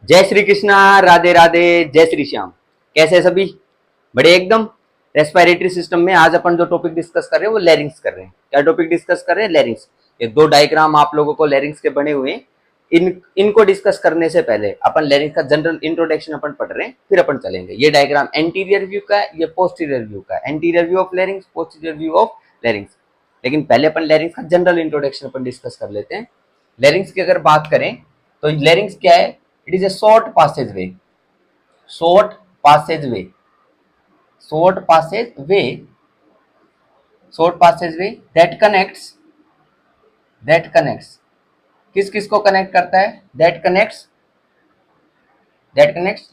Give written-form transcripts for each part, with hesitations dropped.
जय श्री कृष्णा, राधे राधे, जय श्री श्याम। कैसे हैं सभी? बड़े एकदम। रेस्पिरेटरी सिस्टम में आज अपन जो टॉपिक डिस्कस कर रहे हैं वो लैरिंग्स कर रहे हैं। क्या टॉपिक डिस्कस कर रहे हैं? लैरिंग्स। ये दो डायग्राम आप लोगों को लैरिंग्स के बने हुए हैं। इनको डिस्कस करने से पहले अपन लैरिंग्स का जनरल इंट्रोडक्शन अपन पढ़ रहे हैं, फिर अपन चलेंगे। ये डायग्राम एंटीरियर व्यू का है, ये पोस्टीरियर व्यू का है। Anterior view of लैरिंग्स, posterior view of लैरिंग्स। लेकिन पहले अपन लैरिंग्स का जनरल इंट्रोडक्शन अपन डिस्कस कर लेते हैं। लैरिंग्स की अगर बात करें तो लैरिंग्स क्या है? It is a short passageway, short passageway, short passageway, short passageway that connects किस किस को कनेक्ट करता है? that connects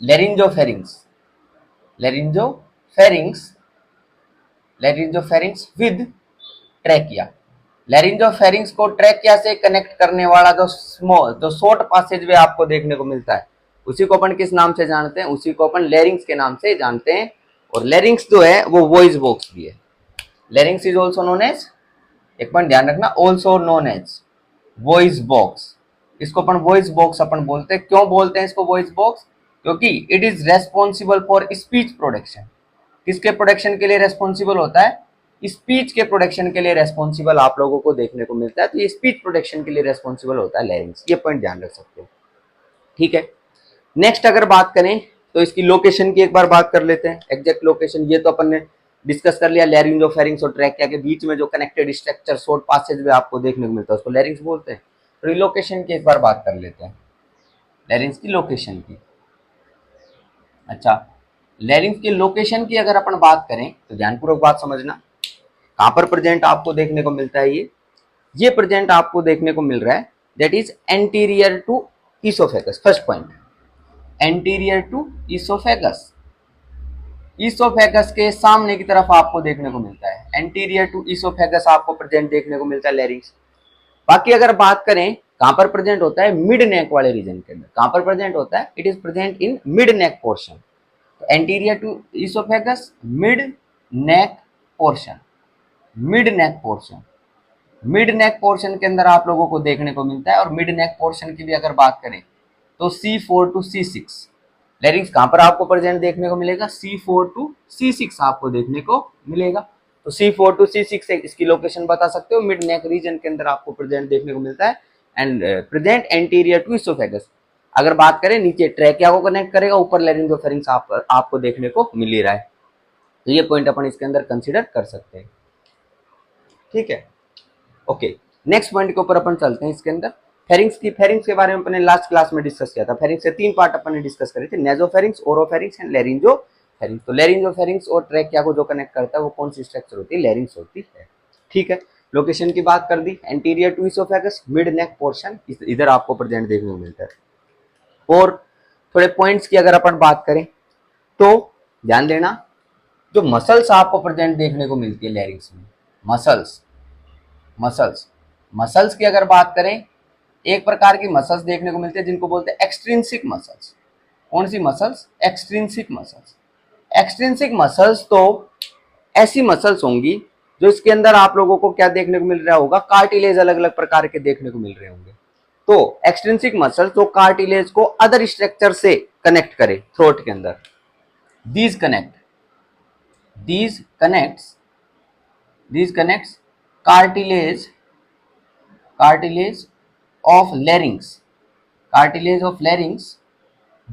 laryngopharynx, laryngopharynx, laryngopharynx with trachea। लैरिंजोफेरिंक्स को ट्रैकिया से कनेक्ट करने वाला जो शॉर्ट पासेजवे आपको देखने को मिलता है, उसी को अपन किस नाम से जानते हैं? उसी को अपन लैरिंग्स के नाम से जानते हैं। और लैरिंग्स जो है वो वॉइस बॉक्स भी है। Larynx is also known as, एक पॉइंट ध्यान रखना, also known as voice box. इसको अपन वॉइस बॉक्स अपन बोलते हैं। क्यों बोलते हैं इसको वॉइस बॉक्स? क्योंकि it is responsible for speech production. किसके प्रोडक्शन के लिए रेस्पॉन्सिबल होता है? स्पीच के प्रोडक्शन के लिए रेस्पॉन्सिबल आप लोगों को देखने को मिलता है। तो ये स्पीच प्रोडक्शन के लिए रेस्पॉन्सिबल होता है लैरिंग्स। ये पॉइंट ध्यान रख सकते हो, ठीक है। नेक्स्ट अगर बात करें तो इसकी लोकेशन की एक बार बात कर लेते हैं। एग्जैक्ट लोकेशन ये तो अपन ने डिस्कस कर लिया। लैरिंजोफेरिंक्स और ट्रैकिया के बीच में जो कनेक्टेड स्ट्रक्चर शॉर्ट पासेज में आपको देखने को मिलता है उसको लैरिंग्स बोलते हैं। तो लोकेशन की एक बार बात कर लेते हैं, लैरिंग्स की लोकेशन की। अच्छा, लैरिंग्स की लोकेशन की अगर अपन बात करें तो ध्यानपूर्वक बात समझना। कहां पर प्रेजेंट आपको देखने को मिलता है? ये प्रेजेंट आपको देखने को मिल रहा है, that is anterior to oesophagus. First point, anterior to oesophagus. Oesophagus के सामने की तरफ आपको देखने को मिलता है। एंटीरियर टू ईसोफेगस आपको प्रेजेंट देखने को मिलता है लैरिंग्स। बाकी अगर बात करें कहां पर प्रेजेंट होता है? मिड नेक वाले रीजन के अंदर। कहां पर प्रेजेंट होता है? It is present in mid neck portion. Anterior to oesophagus, mid neck portion, mid neck portion. Mid neck portion के अंदर आप लोगों को देखने को मिलता है। और मिड नेक पोर्शन की भी अगर बात करें तो C4 टू C6 लैरिंग्स कहां पर आपको प्रेजेंट देखने को मिलेगा? C4 टू C6 आपको देखने को मिलेगा। तो C4 टू C6 इसकी लोकेशन बता सकते हो। मिड नेक रीजन के अंदर आपको प्रेजेंट देखने को मिलता है and present anterior to oesophagus. अगर बात करें नीचे ट्रैकिया को कनेक्ट करेगा, ऊपर लैरिंगोफेरिंक्स आपको देखने को मिल ही रहा है। तो ये पॉइंट अपन इसके अंदर कंसीडर कर सकते हैं, ठीक है। ओके, नेक्स्ट पॉइंट के ऊपर अपन चलते हैं। इसके अंदर फेरिंग्स के बारे में अपने लास्ट क्लास में डिस्कस किया था। फेरिंग्स से तीन पार्ट अपन ने डिस्कस करे थे, नेजोफेरिंग्स, ओरोफेरिंग्स एंड लैरिंजोफेरिंग्स। तो लैरिंजोफेरिंग्स और ट्रैकिया को जो कनेक्ट करता है वो कौन सी स्ट्रक्चर होती है? लैरिंग्स होती है, ठीक है। लोकेशन की बात कर दी, anterior to oesophagus, mid neck portion इधर आपको प्रेजेंट देखने को मिलता है। और थोड़े पॉइंट्स की अगर अपन बात करें तो ध्यान देना, जो मसल्स आपको प्रेजेंट देखने को मिलती है लैरिंग्स में, मसल्स की अगर बात करें, एक प्रकार की मसल्स देखने को मिलती है जिनको बोलते हैं एक्सट्रिंसिक मसल्स। कौन सी muscles? Extrinsic muscles. Extrinsic muscles तो ऐसी मसल्स होंगी जो इसके अंदर आप लोगों को क्या देखने को मिल रहा होगा? कार्टिलेज अलग अलग प्रकार के देखने को मिल रहे होंगे। तो एक्सट्रिंसिक मसल्स तो कार्टिलेज को अदर स्ट्रक्चर से कनेक्ट करे थ्रोट के अंदर। These connects cartilage of larynx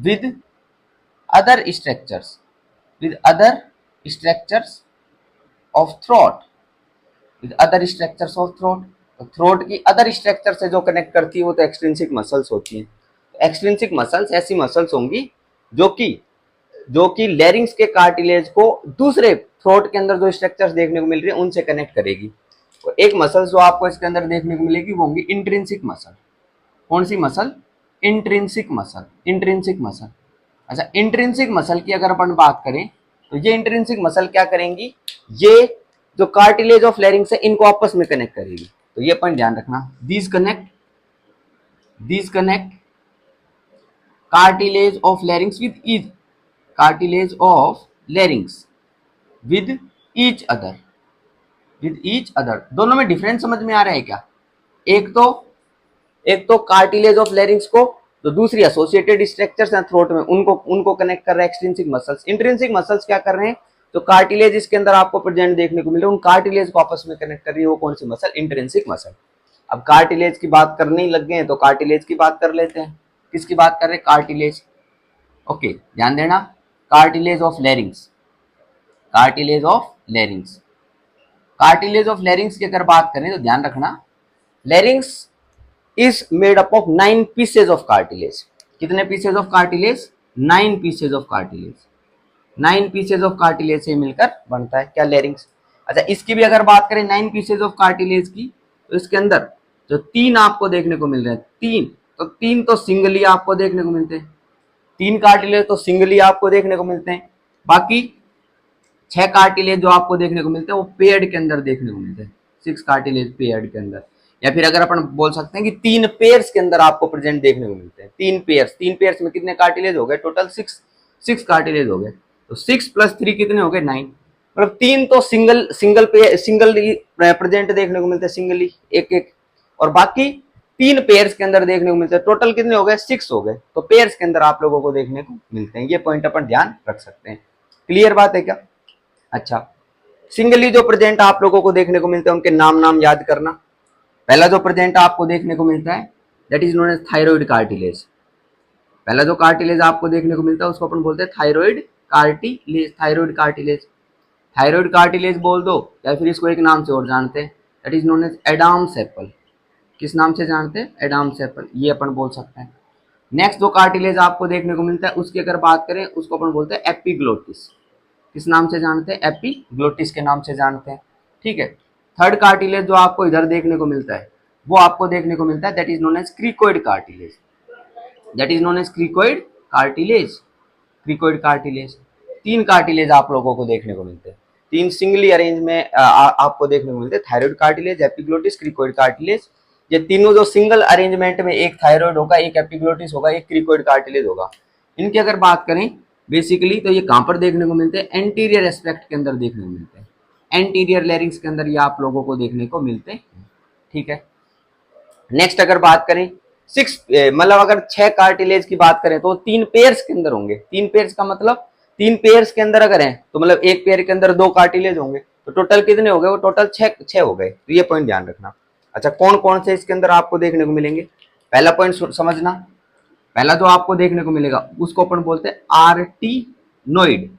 with other structures of throat, तो थ्रोट की अदर स्ट्रक्चर से जो कनेक्ट करती है वो तो एक्सट्रिंसिक मसल्स होती हैं। एक्सट्रिंसिक मसल्स ऐसी मसल्स होंगी जो कि लैरिंग्स के कार्टिलेज को दूसरे थ्रोट के अंदर जो स्ट्रक्चर्स देखने को मिल रही है उनसे कनेक्ट करेगी। तो एक मसल जो आपको इसके अंदर देखने को मिलेगी वो होंगी इंट्रिंसिक मसल। कौन सी मसल? Intrinsic muscle. अच्छा, इंट्रिंसिक मसल की अगर अपन बात करें तो ये इंट्रिंसिक मसल क्या करेंगी? ये जो कार्टिलेज ऑफ लैरिंग्स है इनको आपस में कनेक्ट करेगी। तो ये पॉइंट ध्यान रखना, these connect cartilage of लैरिंग्स with each other. दोनों में डिफरेंस समझ में आ रहा है क्या? एक तो कार्टिलेज ऑफ लैरिंग्स को जो दूसरी एसोसिएटेड स्ट्रक्चर्स हैं थ्रोट में उनको उनको कनेक्ट कर रहे हैं एक्सट्रिंसिक मसल्स। इंट्रिंसिक मसल्स क्या कर रहे हैं, तो कार्टिलेज इसके अंदर आपको प्रेजेंट देखने को मिल रहा है, उन कार्टिलेज को आपस में कनेक्ट कर रही है, वो कौन सी मसल, इंट्रिंसिक मसल। अब कार्टिलेज की बात करने ही लग गए हैं तो कार्टिलेज की बात कर लेते हैं। किसकी बात कर रहे हैं, कार्टिलेज। ओके, ध्यान देना, cartilage of larynx, cartilage of larynx. Cartilage of larynx की अगर बात करें तो ध्यान रखना, larynx is made up of 9 pieces of cartilage. कितने pieces of cartilage, 9 pieces of cartilage, 9 pieces of cartilage से मिलकर बनता है क्या, लैरिंग्स। अच्छा, इसकी भी अगर बात करें 9 पीसेज ऑफ कार्टिलेज की, तो इसके अंदर जो 3 आपको देखने को मिल रहे हैं, 3 तो सिंगली आपको देखने को मिलते हैं, 3 कार्टिलेज तो सिंगली आपको देखने को मिलते हैं। बाकी 6 कार्टिलेज जो आपको देखने को मिलते हैं वो पेयर्ड के अंदर देखने को मिलते हैं, 6 कार्टिलेज पेयर्ड के अंदर, या फिर अगर अपन बोल सकते हैं कि 3 पेयर्स के अंदर आपको प्रेजेंट देखने को मिलते हैं। 3 पेयर्स में कितने कार्टिलेज हो गए, टोटल 6 कार्टिलेज हो गए, तो 6 + 3 कितने हो गए, 9। मतलब 3 तो सिंगल प्रेजेंट देखने को मिलते हैं, सिंगली एक, और बाकी 3 पेयर्स के अंदर देखने को मिलते हैं। टोटल कितने हो गए, 6 हो गए, तो पेयर्स के अंदर आप लोगों को देखने को मिलते हैं। ये पॉइंट अपन ध्यान रख सकते हैं। क्लियर बात है क्या। अच्छा, सिंगली जो प्रेजेंट आप लोगों को देखने को मिलते हैं उनके नाम याद करना। पहला जो प्रेजेंट आपको देखने को मिलता है that is known as thyroid cartilage. पहला जो कार्टिलेज आपको देखने को मिलता है उसको अपन बोलते हैं thyroid cartilage, thyroid cartilage. Thyroid cartilage बोल दो, या फिर इसको एक नाम से और जानते हैं, that is known as Adam's apple. किस नाम से जानते हैं, एडम्स एप्पल, ये अपन बोल सकते हैं। नेक्स्ट जो कार्टिलेज आपको देखने को मिलता है उसकी अगर बात करें उसको अपन बोलते हैं एपिग्लोटिस। किस नाम से जानते हैं, एपिग्लोटिस के नाम से जानते हैं। ठीक है, थर्ड कार्टिलेज जो आपको इधर देखने को मिलता है वो आपको देखने को मिलता है that is known as cricoid cartilage, that is known as cricoid cartilage, cricoid cartilage. 3 cartilage आप लोगों को देखने को मिलते हैं, 3 सिंगली अरेंज में आपको देखने को मिलते हैं, thyroid cartilage, epiglottis, cricoid cartilage. ये तीनों जो सिंगल अरेंजमेंट में, एक थायराइड होगा, एक एपिग्लोटिस होगा, एक क्रिकोइड कार्टिलेज होगा। इनकी अगर बात करें बेसिकली तो ये कहां पर देखने को मिलते हैं, एंटीरियर एस्पेक्ट के अंदर देखने को मिलते हैं, एंटीरियर लैरिंग्स के अंदर ये आप लोगों को देखने को मिलते हैं। ठीक है, नेक्स्ट अगर बात करें 6 मतलब अगर 6 कार्टिलेज की बात करें तो 3 पेयर्स के अंदर होंगे। 3 पेयर्स का मतलब 3 पेयर्स के अंदर अगर हैं तो मतलब एक पेयर के अंदर 2 कार्टिलेज होंगे, तो टोटल कितने हो गए, वो टोटल 6 हो गए। तो ये पॉइंट ध्यान रखना। अच्छा, कौन कौन से इसके अंदर आपको देखने को मिलेंगे, पहला पॉइंट समझना। पहला जो आपको देखने को मिलेगा उसको अपन बोलते हैं arytenoid.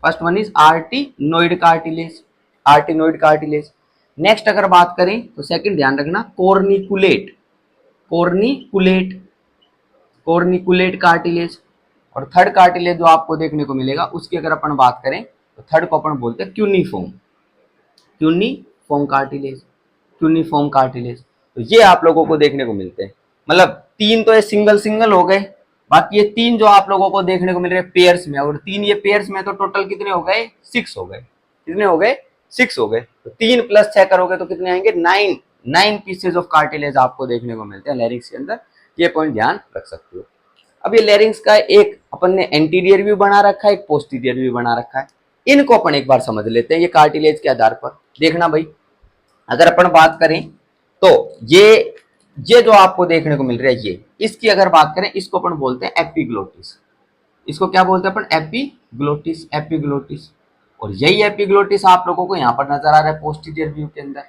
First one is arytenoid cartilage, arytenoid cartilage. Next अगर बात करें तो सेकंड ध्यान रखना, कॉर्निकुलेट, कॉर्निकुलेट, कॉर्निकुलेट कार्टिलेज। और थर्ड कार्टिलेज जो आपको देखने को मिलेगा उसकी अगर अपन बात करें तो थर्ड को अपन बोलते हैं cuneiform, cuneiform cartilage, cuneiform cartilage. तो ये आप लोगों को देखने को मिलते हैं। मतलब 3 तो ये सिंगल हो गए, बाकी ये 3 जो आप लोगों को देखने को मिल रहे हैं पेयर्स में, और 3 ये पेयर्स में, तो टोटल कितने हो गए, 6 हो गए। कितने हो गए, 6 हो गए। तो 3 + 6 करोगे तो कितने आएंगे, 9 पीसेज ऑफ कार्टिलेज आपको देखने को मिलते हैं लैरिंग्स के अंदर। ये पॉइंट ध्यान रख सकते हो। अब ये लैरिंग्स का एक अपन ने एंटीरियर व्यू बना रखा है, एक पोस्टीरियर व्यू बना रखा है। इनको अपन एक बार समझ लेते हैं ये कार्टिलेज के आधार पर। देखना भाई, अगर अपन बात करें तो ये जो आपको देखने को मिल रहा है ये, इसकी अगर बात करें इसको अपन बोलते हैं एपिग्लोटिस। इसको क्या बोलते हैं अपन, एपिग्लोटिस, एपिग्लोटिस। और यही एपिग्लोटिस आप लोगों को यहाँ पर नजर आ रहा है पोस्टीरियर व्यू के अंदर,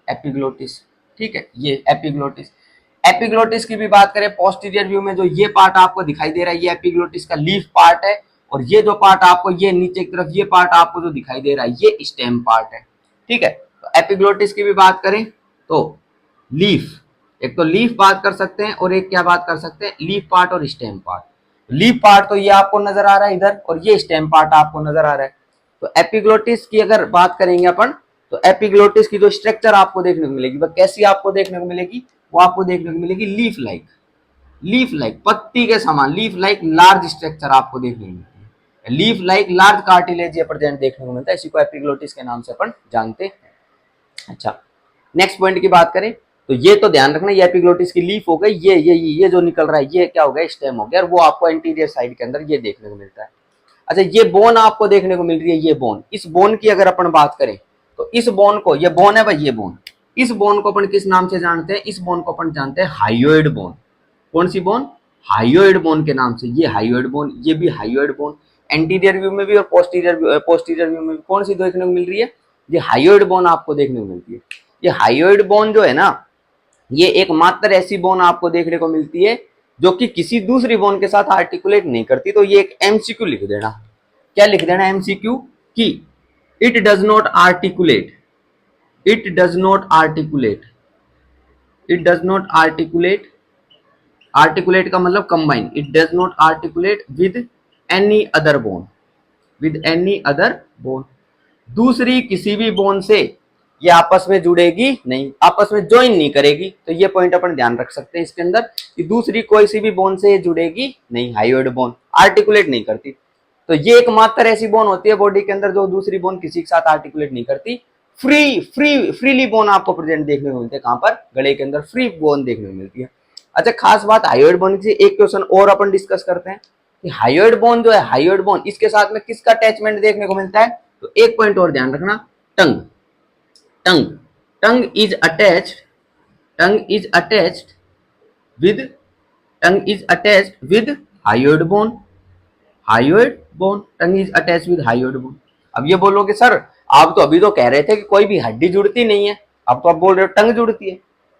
एपिग्लोटिस। ठीक है, ये एपिग्लोटिस। एपिग्लोटिस की भी बात करें पोस्टीरियर व्यू में, जो ये पार्ट आपको दिखाई दे रहा है ये एपिग्लोटिस का लीफ पार्ट है, और ये जो पार्ट आपको, ये नीचे की तरफ ये पार्ट आपको जो दिखाई दे रहा है ये स्टेम पार्ट है। ठीक है, तो एपिग्लोटिस की भी बात करें तो लीफ, एक तो लीफ बात कर सकते हैं और एक क्या बात कर सकते हैं, लीफ पार्ट और स्टेम पार्ट। लीफ पार्ट तो ये आपको नजर आ रहा है इधर, और ये स्टेम पार्ट आपको नजर आ रहा है। तो एपिग्लोटिस की अगर बात करेंगे अपन तो एपिग्लोटिस की जो स्ट्रक्चर आपको देखने को मिलेगी वह कैसी आपको देखने को मिलेगी, वो आपको देखने को मिलेगी लीफ लाइक, लीफ लाइक, पत्ती के समान, लीफ लाइक लार्ज स्ट्रक्चर आपको देखने को मिलती है। लीफ लाइक लार्ज कार्टिलेज ये प्रेजेंट देखने को मिलता है, इसी को एपिग्लोटिस के नाम से अपन जानते हैं। अच्छा, नेक्स्ट पॉइंट की बात करें तो ये तो ध्यान रखना, ये एपिग्लोटिस की लीफ हो गई, ये जो निकल रहा है ये क्या हो गया, स्टेम हो गया, और वो आपको एंटीरियर साइड के अंदर ये देखने को मिलता है। अच्छा, ये बोन आपको देखने को मिल रही है, ये बोन, इस बोन की अगर अपन बात करें तो इस बोन को, ये बोन है भाई, ये बोन, इस बोन को अपन किस नाम से जानते हैं, इस बोन को अपन जानते हैं हायोइड बोन। कौन सी बोन, हाइयोइड बोन के नाम से, ये हाइयोइड बोन, ये भी हाइयोइड बोन, एंटीरियर व्यू में भी और पोस्टीरियर व्यू में भी कौन सी देखने को मिल रही है, ये हाइयोइड बोन आपको देखने को मिलती है। ये हाइयोइड बोन जो है ना, ये एकमात्र ऐसी बोन आपको देखने को मिलती है जो कि किसी दूसरी बोन के साथ आर्टिकुलेट नहीं करती। तो ये एक एमसीक्यू लिख देना, क्या लिख देना एमसीक्यू, कि it does not articulate, it does not articulate, it does not articulate, articulate का मतलब combine, it does not articulate with any other bone, with any other bone, दूसरी किसी भी बोन से ये आपस में जुड़ेगी नहीं, आपस में ज्वाइन नहीं करेगी। तो ये पॉइंट अपन ध्यान रख सकते हैं इसके अंदर कि दूसरी कोई सी भी बोन से जुड़ेगी नहीं, हाइयोइड बोन आर्टिकुलेट नहीं करती। तो ये एकमात्र ऐसी बोन होती है बॉडी के अंदर जो दूसरी बोन किसी के साथ आर्टिकुलेट नहीं करती। फ्रीली बोन आपको प्रेजेंट देखने को मिलते हैं, कहां पर, गले के अंदर फ्री बोन देखने को मिलती है। अच्छा, खास बात हाइयोइड बोन की, एक क्वेश्चन और अपन डिस्कस करते हैं कि हाइयोइड बोन जो है, हाइयोइड बोन इसके साथ में किसका अटैचमेंट देखने को मिलता है। तो एक पॉइंट और ध्यान रखना, tongue, tongue, tongue is attached, tongue is attached with, tongue is attached with hyoid bone, hyoid bone, tongue is attached with hyoid bone. अब ये बोलोगे सर आप तो अभी तो कह रहे थे कि कोई भी हड्डी जुड़ती नहीं है, अब तो आप बोल रहे हो टंग जुड़ती है।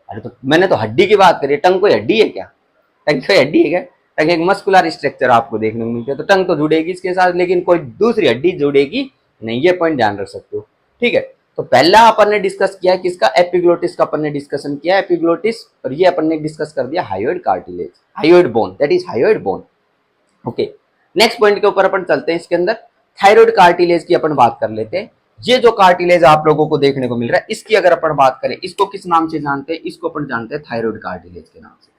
अरे तो मैंने तो हड्डी की बात करी, टंग कोई हड्डी है क्या, टंग कोई हड्डी है क्या, टंग एक मस्कुलर स्ट्रक्चर आपको देखने को मिलती है। तो टंग तो जुड़ेगी इसके साथ, लेकिन कोई दूसरी हड्डी जुड़ेगी नहीं, ये पॉइंट ध्यान रख सकते हो। ठीक है, तो पहला अपन ने डिस्कस किया किसका, एपिग्लोटिस का अपन ने डिस्कशन किया, एपिग्लोटिस, और ये अपन ने डिस्कस कर दिया hyoid cartilage, hyoid bone, that is hyoid bone. Okay, next point के ऊपर अपन चलते हैं। इसके अंदर थायराइड कार्टिलेज की अपन बात कर लेते हैं। ये जो कार्टिलेज आप लोगों को देखने को मिल रहा है, इसकी अगर अपन बात करें, इसको किस नाम से जानते हैं, इसको अपन जानते हैं थायराइड कार्टिलेज के नाम से।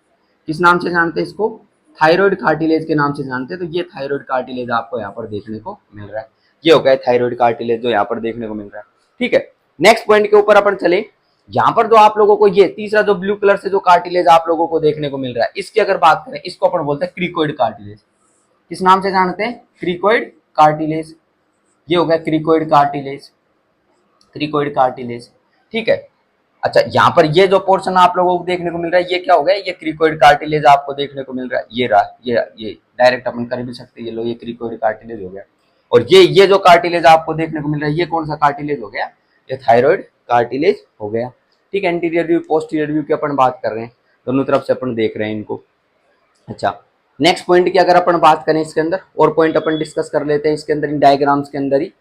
किस नाम से जानते हैं इसको, थायराइड कार्टिलेज के नाम से जानते हैं। तो ये थायराइड कार्टिलेज आपको यहाँ पर देखने को मिल रहा है, ये हो गया थायराइड कार्टिलेज जो यहाँ पर देखने को मिल रहा है। ठीक है, नेक्स्ट पॉइंट के ऊपर अपन चले। यहाँ पर जो आप लोगों को ये तीसरा जो ब्लू कलर से जो कार्टिलेज आप लोगों को देखने को मिल रहा है, इसकी अगर बात करें, इसको अपन बोलते हैं क्रिकोइड कार्टिलेज। किस नाम से जानते हैं, क्रिकोइड कार्टिलेज, ये हो गया क्रिकोइड कार्टिलेज, क्रिकोइड कार्टिलेज। ठीक है, अच्छा यहाँ पर ये जो पोर्शन आप लोगों को देखने को मिल रहा है, ये क्या हो गया, ये क्रिकोइड कार्टिलेज आपको देखने को मिल रहा है। ये रहा, ये डायरेक्ट अपन कर भी सकते हैं, ये लो, ये क्रिकोइड कार्टिलेज हो गया। और ये जो कार्टिलेज आपको देखने को मिल रहा है, ये कौन सा कार्टिलेज हो गया, ये थायराइड कार्टिलेज हो गया। ठीक है, एंटीरियर व्यू पोस्टीरियर व्यू की अपन बात कर रहे हैं, दोनों तरफ से अपन देख रहे हैं इनको। अच्छा, नेक्स्ट पॉइंट की अगर अपन बात करें, इसके अंदर और पॉइंट अपन डिस्कस कर लेते हैं इसके अंदर, इन डायग्राम्स के अंदर ही।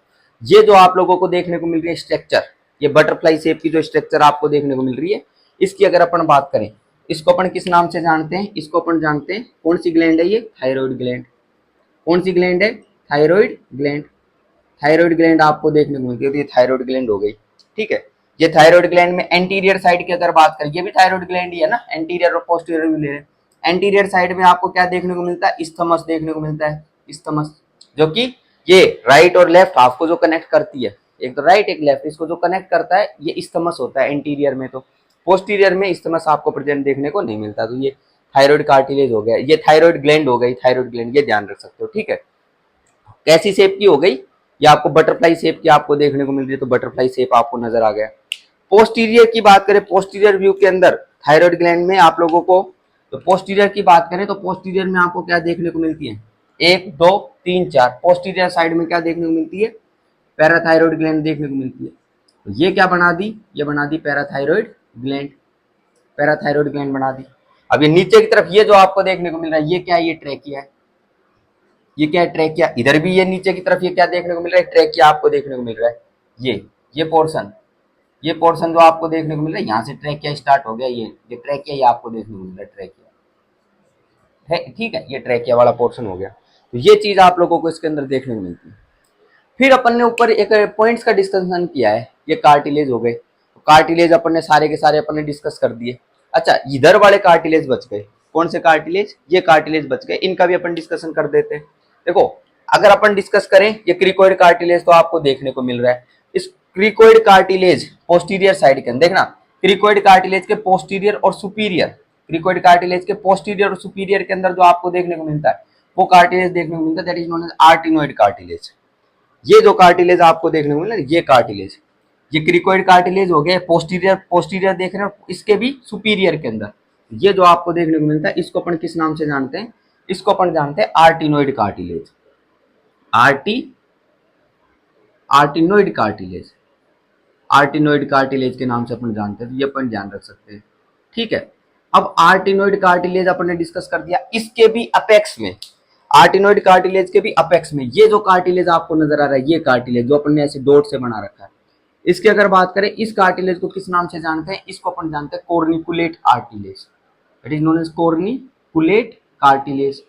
ये जो आप लोगों को देखने को मिल रही है स्ट्रक्चर, ये बटरफ्लाई शेप की जो स्ट्रक्चर आपको देखने को मिल रही है, इसकी अगर अपन बात करें, इसको अपन किस नाम से जानते हैं, इसको अपन जानते हैं, कौन सी ग्लैंड है ये, थायराइड ग्लैंड। कौन सी ग्लैंड है, थायराइड ग्लैंड। थायराइड ग्लैंड आपको देखने को मिलती है, तो ये थायराइड ग्लैंड हो गई। ठीक है, ये थायराइड ग्लैंड में एंटीरियर साइड की अगर बात करें, ये भी थायराइड ग्लैंड ही है ना, एंटीरियर और पोस्टीरियर भी ले रहे हैं। एंटीरियर साइड में आपको क्या देखने को मिलता है, इस्थमस देखने को मिलता है, इस्थमस, जो कि ये राइट और लेफ्ट हाफ को जो कनेक्ट करती है, एक तो राइट एक लेफ्ट, इसको जो कनेक्ट करता है ये इस्थमस होता है एंटीरियर में। तो पोस्टीरियर में इस्थमस आपको प्रेजेंट देखने को नहीं मिलता। तो ये थायराइड कार्टिलेज हो गया, ये थायराइड ग्लैंड हो गई, थायराइड ग्लैंड, ये ध्यान रख सकते हो। ठीक है, कैसी शेप की हो गई, ये आपको बटरफ्लाई शेप की आपको देखने को मिल रही है, तो बटरफ्लाई शेप आपको नजर आ गया। पोस्टीरियर की बात करें, पोस्टीरियर व्यू के अंदर थायराइड ग्लैंड में आप लोगों को, तो पोस्टीरियर की बात करें तो पोस्टीरियर में आपको क्या देखने को मिलती है, 1 2 3 4, पोस्टीरियर साइड में क्या देखने को मिलती है, पैराथायरॉइड ग्लैंड देखने को मिलती है। तो ये क्या बना दी, ये बना दी पैराथायरॉइड ग्लैंड, पैराथायरॉइड ग्लैंड बना दी। अब ये नीचे की तरफ ये जो आपको देखने को मिल रहा है, ये क्या है, ये ट्रैकिया है। ये क्या है, ट्रैकिया। इधर भी ये नीचे की तरफ ये क्या देखने को मिल रहा है, ट्रैकिया आपको देखने को मिल रहा है। ये पोर्शन, ये पोर्शन जो आपको देखने को मिल रहा है, यहाँ से ट्रैकिया स्टार्ट हो गया, ये ट्रैकिया ये आपको देखने को मिल रहा है, ट्रैकिया है। ठीक है, ये ट्रैकिया वाला पोर्शन हो गया। तो ये चीज आप लोगों को इसके अंदर देखने को मिलती है। फिर अपन ने ऊपर एक पॉइंट्स का डिस्कशन किया है, ये कार्टिलेज हो गए। तो कार्टिलेज अपन ने सारे के सारे अपन ने डिस्कस कर दिए। अच्छा, इधर वाले कार्टिलेज बच गए, कौन से कार्टिलेज, ये कार्टिलेज बच गए, इनका भी अपन डिस्कशन कर देते हैं। देखो, अगर अपन डिस्कस करें, ये क्रिकोइड कार्टिलेज तो आपको देखने को मिल रहा है। इस क्रिकोइड कार्टिलेज पोस्टीरियर साइड के अंदर देखना, क्रिकोइड कार्टिलेज के पोस्टीरियर और सुपीरियर, क्रिकोइड कार्टिलेज के पोस्टीरियर और सुपीरियर के अंदर जो आपको देखने को मिलता है, वो कार्टिलेज देखने को मिलता है, that is known as arytenoid cartilage. ये जो कार्टिलेज आपको देखने को मिल रहा है, ये कार्टिलेज, ये क्रिकोइड कार्टिलेज हो गया, पोस्टीरियर, पोस्टीरियर देख रहे हो, इसके भी सुपीरियर के अंदर, ये जो आपको देखने को मिलता है इसको अपन किस नाम से जानते हैं? इसको अपन जानते हैं आर्टिनोइड cartilage. Arty आर्टिनोइड cartilage, arytenoid cartilage के नाम से अपन जानते हैं, तो ये अपन ध्यान रख सकते हैं। ठीक है, अब आर्टिनोइड कार्टिलेज अपन ने डिस्कस कर दिया। इसके भी अपेक्स में, आर्टिनोइड कार्टिलेज के भी अपेक्स में ये जो कार्टिलेज आपको नजर आ रहा है, ये कार्टिलेज जो अपन ने ऐसे डॉट से बना रखा है, इसकी अगर बात करें, इस कार्टिलेज को किस नाम से जानते हैं? इसको अपन जानते हैं corniculate cartilage. It is known as corniculate cartilage.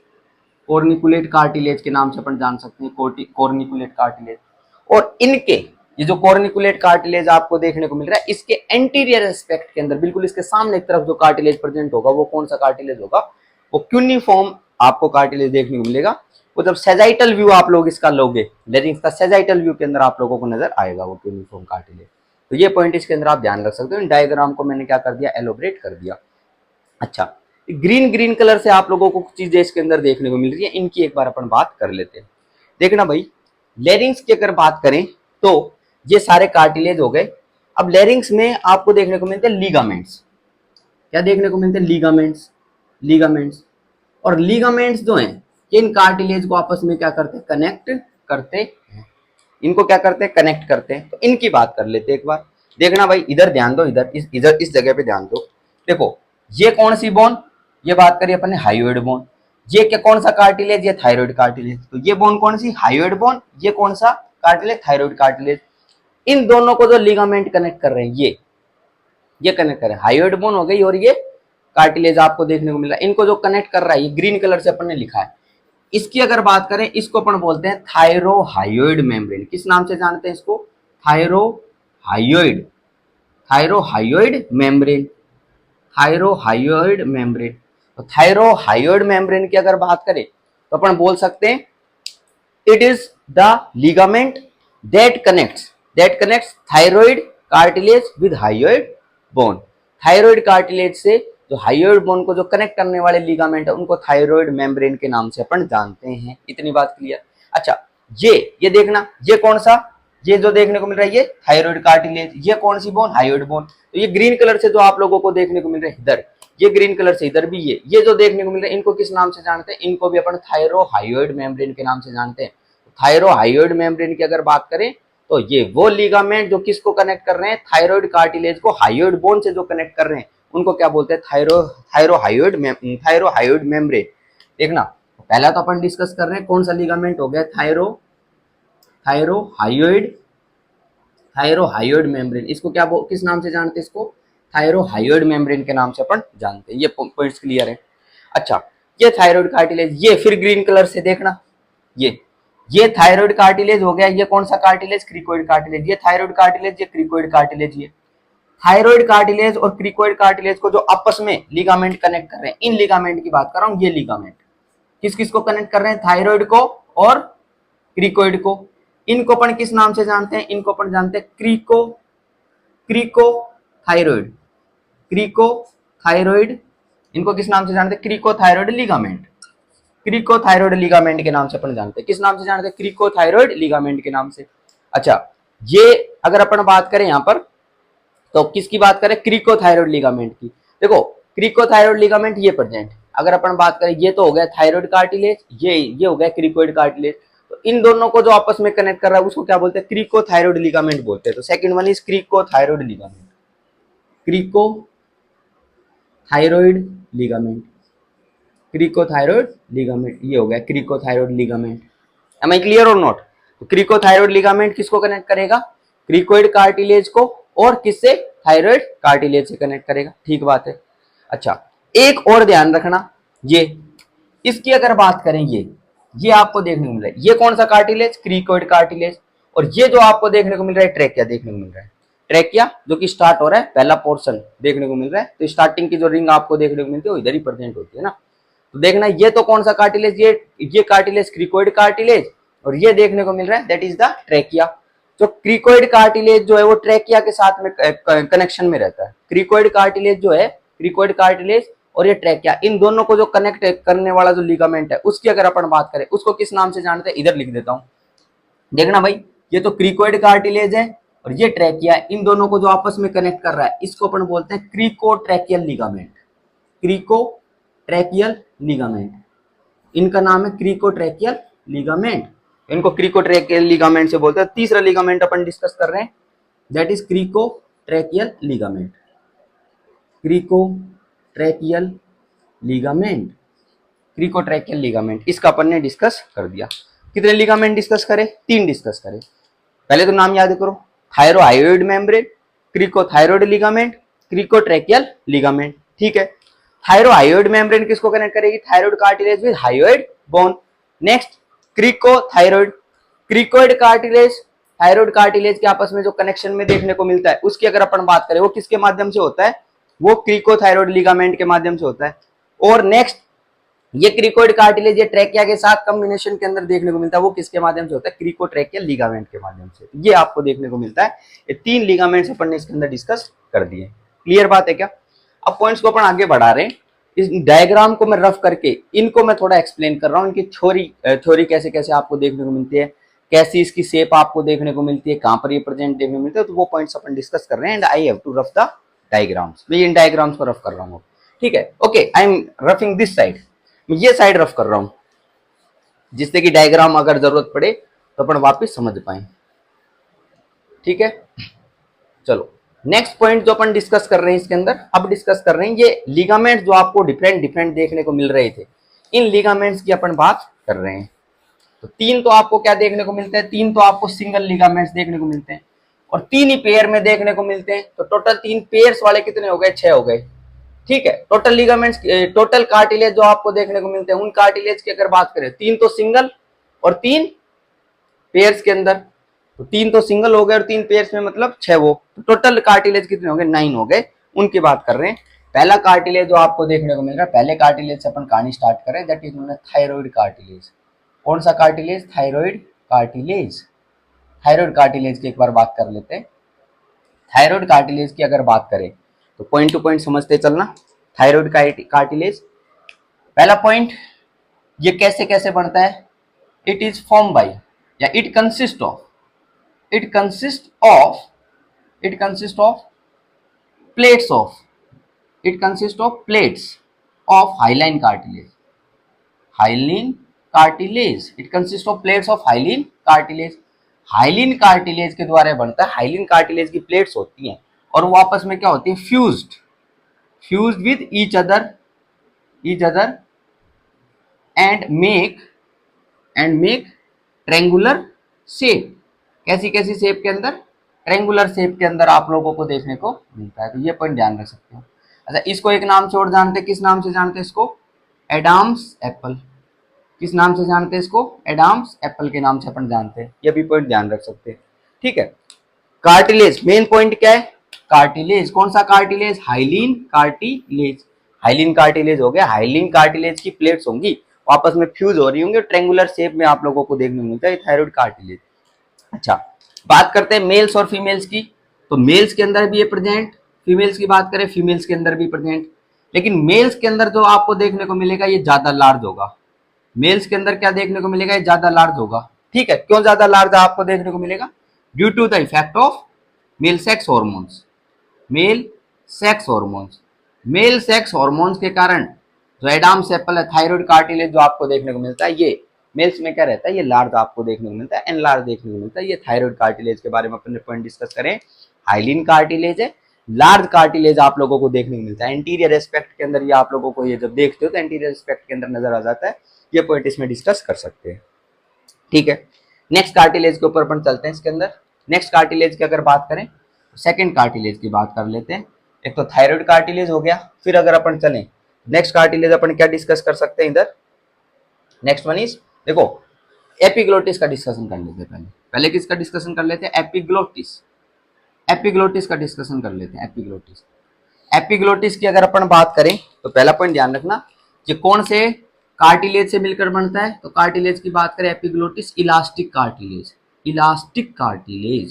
Corniculate cartilage के नाम से अपन जान सकते हैं कॉर्निकुलेट कार्टिलेज। और इनके ये जो कॉर्निकुलेट कार्टिलेज आपको देखने को मिल रहा है, इसके एंटीरियर एस्पेक्ट के अंदर, बिल्कुल इसके सामने की तरफ जो कार्टिलेज प्रेजेंट होगा, वो कौन सा कार्टिलेज होगा? वो क्यूनिफॉर्म आपको कार्टिलेज देखने को मिलेगा। वो जब सेजाइटल व्यू आप लोग इसका लोगे, लेरिंग्स का सेजाइटल व्यू के अंदर आप लोगों को नजर आएगा वो क्यूनिफॉर्म कार्टिलेज। तो ये पॉइंट इसके अंदर आप ध्यान रख सकते हो। इन डायग्राम को मैंने क्या कर दिया? एलोबरेट कर दिया। अच्छा, ग्रीन ग्रीन कलर से आप लोगों को कुछ चीजें इसके अंदर देखने को मिल रही है, इनकी एक बार अपन बात कर लेते हैं। देखना भाई, लेरिंग्स की अगर बात करें तो ये सारे कार्टिलेज हो गए। अब लेरिंग्स में आपको देखने को मिलते हैं लीगामेंट्स। क्या देखने को मिलते हैं? लीगामेंट्स। लीगामेंट्स और लीगामेंट्स जो हैं, इन कार्टिलेज को आपस में क्या करते हैं? कनेक्ट करते हैं। इनको क्या करते हैं? कनेक्ट करते हैं। तो इनकी बात कर लेते हैं एक बार। देखना भाई, इधर ध्यान दो, इधर इस जगह पे ध्यान दो। देखो, ये कौन सी बोन? ये बात करिए अपन ने हायोइड बोन। ये क्या कौन सा कार्टिलेज? ये थायराइड कार्टिलेज। तो ये बोन कौन सी? Hyoid bone. ये कौन सा कार्टिलेज? Thyroid cartilage. इन दोनों को जो लिगामेंट कनेक्ट कर रहे हैं, ये कनेक्ट कर रहे हैं। हायोइड बोन हो गई और ये कार्टिलेज आपको देखने को मिल रहा है। इनको जो कनेक्ट कर रहा है, ये ग्रीन कलर से अपन ने लिखा है। इसकी अगर बात करें, इसको अपन बोलते हैं थायरोहायोइड मेम्ब्रेन। किस नाम से जानते हैं इसको? थायरोहायोइड। थायरोहायोइड मेम्ब्रेन। थायरोहायोइड मेम्ब्रेन। तो थायरोहायोइड मेम्ब्रेन की अगर बात करें तो अपन बोल सकते हैं it is the ligament that connects thyroid cartilage with hyoid bone. Thyroid cartilage से जो हायोइड बोन को जो कनेक्ट करने वाले लिगामेंट है, उनको थायराइड मेम्ब्रेन के नाम से अपन जानते हैं। इतनी बात क्लियर? अच्छा, ये देखना, ये कौन सा? ये जो देखने को मिल रहा है, ये थायराइड कार्टिलेज। ये कौन सी बोन? Hyoid bone. तो ये ग्रीन कलर से जो आप लोगों को देखने को मिल रहा है इधर, ये ग्रीन कलर से इधर भी ये जो देखने को मिल रहा है, इनको किस नाम से जानते हैं? इनको भी अपन थायरोहायोइड मेम्ब्रेन के नाम से जानते हैं। थायरोहायोइड मेम्ब्रेन की अगर बात करें तो ये वो लिगामेंट जो किसको कनेक्ट कर रहे हैं? थायराइड कार्टिलेज को हायोइड बोन से जो कनेक्ट कर रहे हैं, उनको क्या बोलते हैं? थायरोहायोइड मेम्ब्रेन। देखना, पहला तो अपन डिस्कस कर रहे हैं कौन सा लिगामेंट हो गया? थायरोहायोइड मेम्ब्रेन। इसको क्या किस नाम से जानते हैं? इसको थायरोहायोइड मेम्ब्रेन के नाम से अपन जानते हैं। ये पॉइंट्स क्लियर है? अच्छा, ये थायराइड कार्टिलेज, ये फिर ग्रीन कलर से देखना, ये थायराइड कार्टिलेज हो गया। ये कौन सा कार्टिलेज? Cricoid cartilage. ये थायराइड कार्टिलेज, ये क्रिकोइड कार्टिलेज। ये थायराइड कार्टिलेज और क्रिकोइड कार्टिलेज को जो आपस में लिगामेंट कनेक्ट कर रहे हैं, इन लिगामेंट की बात कर रहा हूं। ये लिगामेंट किस किस को कनेक्ट कर रहे हैं? थायराइड को और क्रिकोइड को। इनको अपन किस नाम से जानते हैं? इनको अपन जानते हैं क्रिकोथायरॉइड। क्रिकोथायरॉइड, इनको किस नाम से जानते हैं? Cricothyroid ligament. क्रिकोथायरॉइड लिगामेंट के नाम से अपन जानते हैं। किस नाम से जानते हैं? क्रिकोथायरॉइड लिगामेंट के नाम से। अच्छा, ये अगर अपन बात करें यहां पर, तो किसकी बात करें? क्रिकोथायरॉइड लिगामेंट की। देखो, क्रिकोथायरॉइड लिगामेंट ये प्रेजेंट। अगर अपन बात करें, ये तो हो गया थायरॉइड कार्टिलेज, ये हो गया क्रिकोइड कार्टिलेज। तो इन दोनों को जो आपस में कनेक्ट कर रहा है, उसको क्या बोलते हैं? क्रिकोथायरॉइड लिगामेंट बोलते हैं। तो second one is cricothyroid ligament. Cricothyroid ligament, cricothyroid ligament, ये हो गया cricothyroid ligament. Am I clear और नॉट? तो क्रिकोथायरॉइड लिगामेंट किसको कनेक्ट करेगा? क्रिकोइड कार्टिलेज को, और किससे? थायराइड कार्टिलेज से कनेक्ट करेगा। ठीक बात है। अच्छा, एक और ध्यान रखना, ये इसकी अगर बात करें, ये आपको देखने को मिल रहा है, ये कौन सा कार्टिलेज? Cricoid cartilage. और ये जो आपको देखने को मिल रहा है, ट्रेकिया देखने को मिल रहा है। ट्रेकिया जो कि स्टार्ट हो रहा है, पहला पोर्शन देखने को मिल रहा है। तो स्टार्टिंग की जो रिंग आपको देखने को मिलती है, वो इधर ही प्रेजेंट होती है ना। तो देखना, ये तो कौन सा कार्टिलेज? ये कार्टिलेज क्रिकोइड कार्टिलेज, और ये देखने को मिल रहा है दैट इज द ट्रेकिया। जो क्रिकोइड कार्टिलेज जो है, वो ट्रेकिया के साथ में कनेक्शन में रहता है। क्रिकोइड कार्टिलेज जो है, क्रिकोइड कार्टिलेज और ये ट्रेकिया, इन दोनों को जो कनेक्ट करने वाला जो लिगामेंट है, उसकी अगर अपन बात करें, उसको किस नाम से जानते हैं? इधर लिख देता हूं। देखना भाई, ये तो क्रिकोइड कार्टिलेज है और ये ट्रेकिया है। इन दोनों को जो आपस में कनेक्ट कर रहा है, इसको अपन बोलते हैं क्रिकोट्रेकियल लिगामेंट। क्रिकोट्रैकियल लिगामेंट, इनका नाम है क्रिकोट्रैकियल लिगामेंट, इनको क्रिकोट्रैकियल लिगामेंट से बोलते हैं। तीसरा लिगामेंट अपन डिस्कस कर रहे हैं, that is cricotracheal ligament, cricotracheal ligament, cricotracheal ligament, इसका अपन ने डिस्कस कर दिया। कितने लिगामेंट डिस्कस करें? 3 डिस्कस करें। पहले तो नाम याद करो, थायरोहायोइड membrane, cricothyroid ligament, cricotracheal ligament. ठीक है, थायरोहायोइड मेम्ब्रेन किसको कनेक्ट करेगी? Thyroid cartilage with hyoid bone. Next cricothyroid, cricoid cartilage thyroid cartilage के आपस में जो कनेक्शन में देखने को मिलता है, उसकी अगर अपन बात करें, वो किसके माध्यम से होता है? वो क्रिकोथायरॉइड लिगामेंट के माध्यम से होता है। और नेक्स्ट ये क्रिकोइड कार्टिलेज ये ट्रैकिया के साथ कॉम्बिनेशन के अंदर देखने को मिलता है, वो किसके माध्यम से होता है? क्रिकोट्रैकियल लिगामेंट के माध्यम से। ये आपको देखने को मिलता है। ये 3 लिगामेंट्स अपन ने इसके अंदर डिस्कस कर दिए। क्लियर बात है क्या? अब पॉइंट्स को अपन आगे बढ़ा रहे हैं। इस डायग्राम को मैं रफ करके इनको मैं थोड़ा एक्सप्लेन कर रहा हूँ, इनकी थ्योरी कैसे कैसे आपको देखने को मिलती है, कैसी इसकी शेप आपको देखने को मिलती है, कहां पर ये प्रेजेंट देखने को मिलता है, तो वो पॉइंट्स अपन डिस्कस कर रहे हैं। And I have to rough the diagrams, मैं इन डायग्राम्स को रफ कर रहा हूँ। ठीक है, okay, I am roughing this side, मैं ये साइड रफ कर रहा हूं, जिससे कि डायग्राम अगर जरूरत पड़े तो अपन वापस समझ पाए। ठीक है, चलो नेक्स्ट पॉइंट जो अपन डिस्कस कर रहे हैं इसके अंदर, अब डिस्कस कर रहे हैं ये लिगामेंट्स जो आपको डिफरेंट डिफरेंट देखने को मिल रहे थे, इन लिगामेंट्स की अपन बात कर रहे हैं। तो 3 तो आपको क्या देखने को मिलते हैं? 3 तो आपको सिंगल लिगामेंट्स देखने को मिलते हैं, और 3 ही पेयर में देखने को मिलते हैं। तो टोटल 3 पेयर्स वाले कितने हो गए? 6 हो गए। ठीक है, टोटल लिगामेंट्स, टोटल कार्टिलेज जो आपको देखने को मिलते हैं, उन कार्टिलेज की अगर बात करें, 3 तो सिंगल और 3 पेयर्स के अंदर, तो 3 तो सिंगल हो गए और 3 पेयर्स में मतलब 6, वो तो टोटल कार्टिलेज कितने हो गए? 9 हो गए। उनकी बात कर रहे हैं। पहला कार्टिलेज जो आपको देखने को मिल रहा है, पहले कार्टिलेज से अपन कहानी स्टार्ट करें, that is known as thyroid cartilage. कौन सा cartilage? Thyroid cartilage. Thyroid cartilage की एक बार बात कर लेते हैं। थायराइड कार्टिलेज की अगर बात करें तो पॉइंट टू पॉइंट समझते चलना। थायराइड कार्टिलेज, पहला पॉइंट, ये कैसे कैसे बनता है? इट इज फॉर्म बाय, या it consist of plates of hyaline cartilage. It consist of plates of hyaline cartilage. Hyaline cartilage के द्वारा बनता है। हाइलिन कार्टिलेज की प्लेट्स होती हैं और वो आपस में क्या होती है? Fused with each other and make triangular shape. कैसी कैसी शेप के अंदर? ट्रेंगुलर शेप के अंदर आप लोगों को देखने को मिलता है। तो ये पॉइंट ध्यान रख सकते हो। अच्छा, इसको एक नाम से और जानते हैं, किस नाम से जानते हैं इसको? Adams apple. किस नाम से जानते हैं इसको? एडम्स एप्पल के नाम से अपन जानते हैं। ये भी पॉइंट ध्यान रख सकते हैं। ठीक है, कार्टिलेज, मेन पॉइंट क्या है? कार्टिलेज। कौन सा cartilage? Hyaline cartilage. Hyaline cartilage हो गया। हाइलिन कार्टिलेज की प्लेट्स होंगी, आपस में फ्यूज हो रही होंगी, ट्रेंगुलर शेप में आप लोगों को देखने को मिलता है थायराइड कार्टिलेज। अच्छा, बात करते हैं मेल्स और फीमेल्स की। तो मेल्स के अंदर भी ये प्रेजेंट, फीमेल्स की बात करें, फीमेल्स के अंदर भी प्रेजेंट। लेकिन मेल्स के अंदर जो आपको देखने को मिलेगा, ये ज्यादा लार्ज होगा। मेल्स के अंदर क्या देखने को मिलेगा? ये ज्यादा लार्ज होगा। ठीक है, क्यों ज्यादा लार्ज आपको देखने को मिलेगा? Due to the effect of male sex hormones. Male sex hormones के कारण जो एडम्स एप्पल है, थायराइड कार्टिलेज जो आपको देखने को मिलता है, ये मेल्स में क्या रहता है? ये लार्ज आपको देखने को मिलता है, एनलार्ज देखने को मिलता है। ये थायराइड कार्टिलेज के बारे में अपन पॉइंट डिस्कस करें। हाइलिन कार्टिलेज है, लार्ज कार्टिलेज आप लोगों को देखने को मिलता है। एंटीरियर एस्पेक्ट के अंदर ये आप लोगों को, ये जब देखते हो तो एंटीरियर एस्पेक्ट के अंदर नजर आ जाता है। ये पॉइंट इसमें डिस्कस कर सकते हैं। ठीक है, नेक्स्ट कार्टिलेज के ऊपर अपन चलते हैं। इसके अंदर नेक्स्ट कार्टिलेज की अगर बात करें, सेकंड कार्टिलेज की बात कर लेते हैं। एक तो थायराइड कार्टिलेज हो गया। फिर अगर अपन चलें नेक्स्ट कार्टिलेज अपन क्या डिस्कस कर सकते हैं इधर? नेक्स्ट वन इज, देखो, एपिग्लोटिस का डिस्कशन कर लेते हैं। पहले किसका डिस्कशन कर लेते हैं? एपिग्लोटिस का डिस्कशन कर लेते हैं। एपिग्लोटिस की अगर अपन बात करें तो पहला पॉइंट ध्यान रखना, कि कौन से कार्टिलेज से मिलकर बनता है। तो कार्टिलेज की बात करें, एपिग्लोटिस इलास्टिक कार्टिलेज।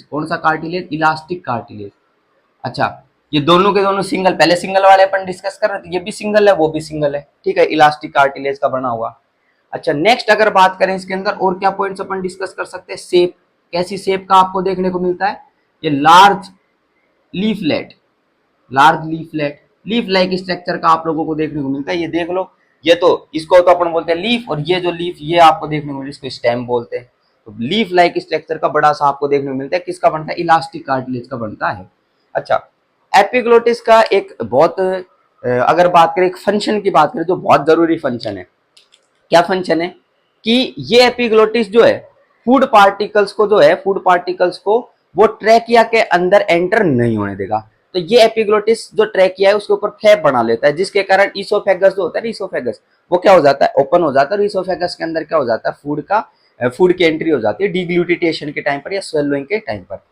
कौन सा कार्टिलेज? Elastic cartilage. अच्छा, ये दोनों के दोनों सिंगल, पहले सिंगल वाले अपन डिस्कस कर रहे थे, ये भी सिंगल है, वो भी सिंगल है। ठीक है, इलास्टिक कार्टिलेज का बना हुआ। अच्छा, नेक्स्ट अगर बात करें इसके अंदर और क्या पॉइंट्स अपन डिस्कस कर सकते हैं? शेप, कैसी शेप का आपको देखने को मिलता है? ये large leaflet. Leaf like structure का आप लोगों को देखने को मिलता है। ये देख लो, ये तो इसको तो अपन बोलते हैं लीफ, और ये जो लीफ ये आपको देखने को मिलता है, इसको स्टेम बोलते हैं। तो लीफ लाइक स्ट्रक्चर का बड़ा सा आपको देखने को मिलता है, किसका बनता है, इलास्टिक कार्टिलेज का बनता है। अच्छा, एपिग्लोटिस का एक बहुत अगर बात करें, एक फंक्शन की बात करें तो बहुत जरूरी फंक्शन है। क्या फंक्शन है कि ये एपिग्लोटिस जो है फूड पार्टिकल्स को जो है, फूड पार्टिकल्स को वो ट्रैकिया के अंदर एंटर नहीं होने देगा। तो ये एपिग्लोटिस जो ट्रैकिया है उसके ऊपर फ्लैप बना लेता है, जिसके कारण ईसोफेगस जो होता है, ईसोफेगस वो क्या हो जाता है, ओपन हो जाता है, और ईसोफेगस के अंदर क्या हो जाता है, फूड की एंट्री हो जाती है डिग्लूटिटेशन के टाइम पर या स्वेलोइंग के टाइम पर।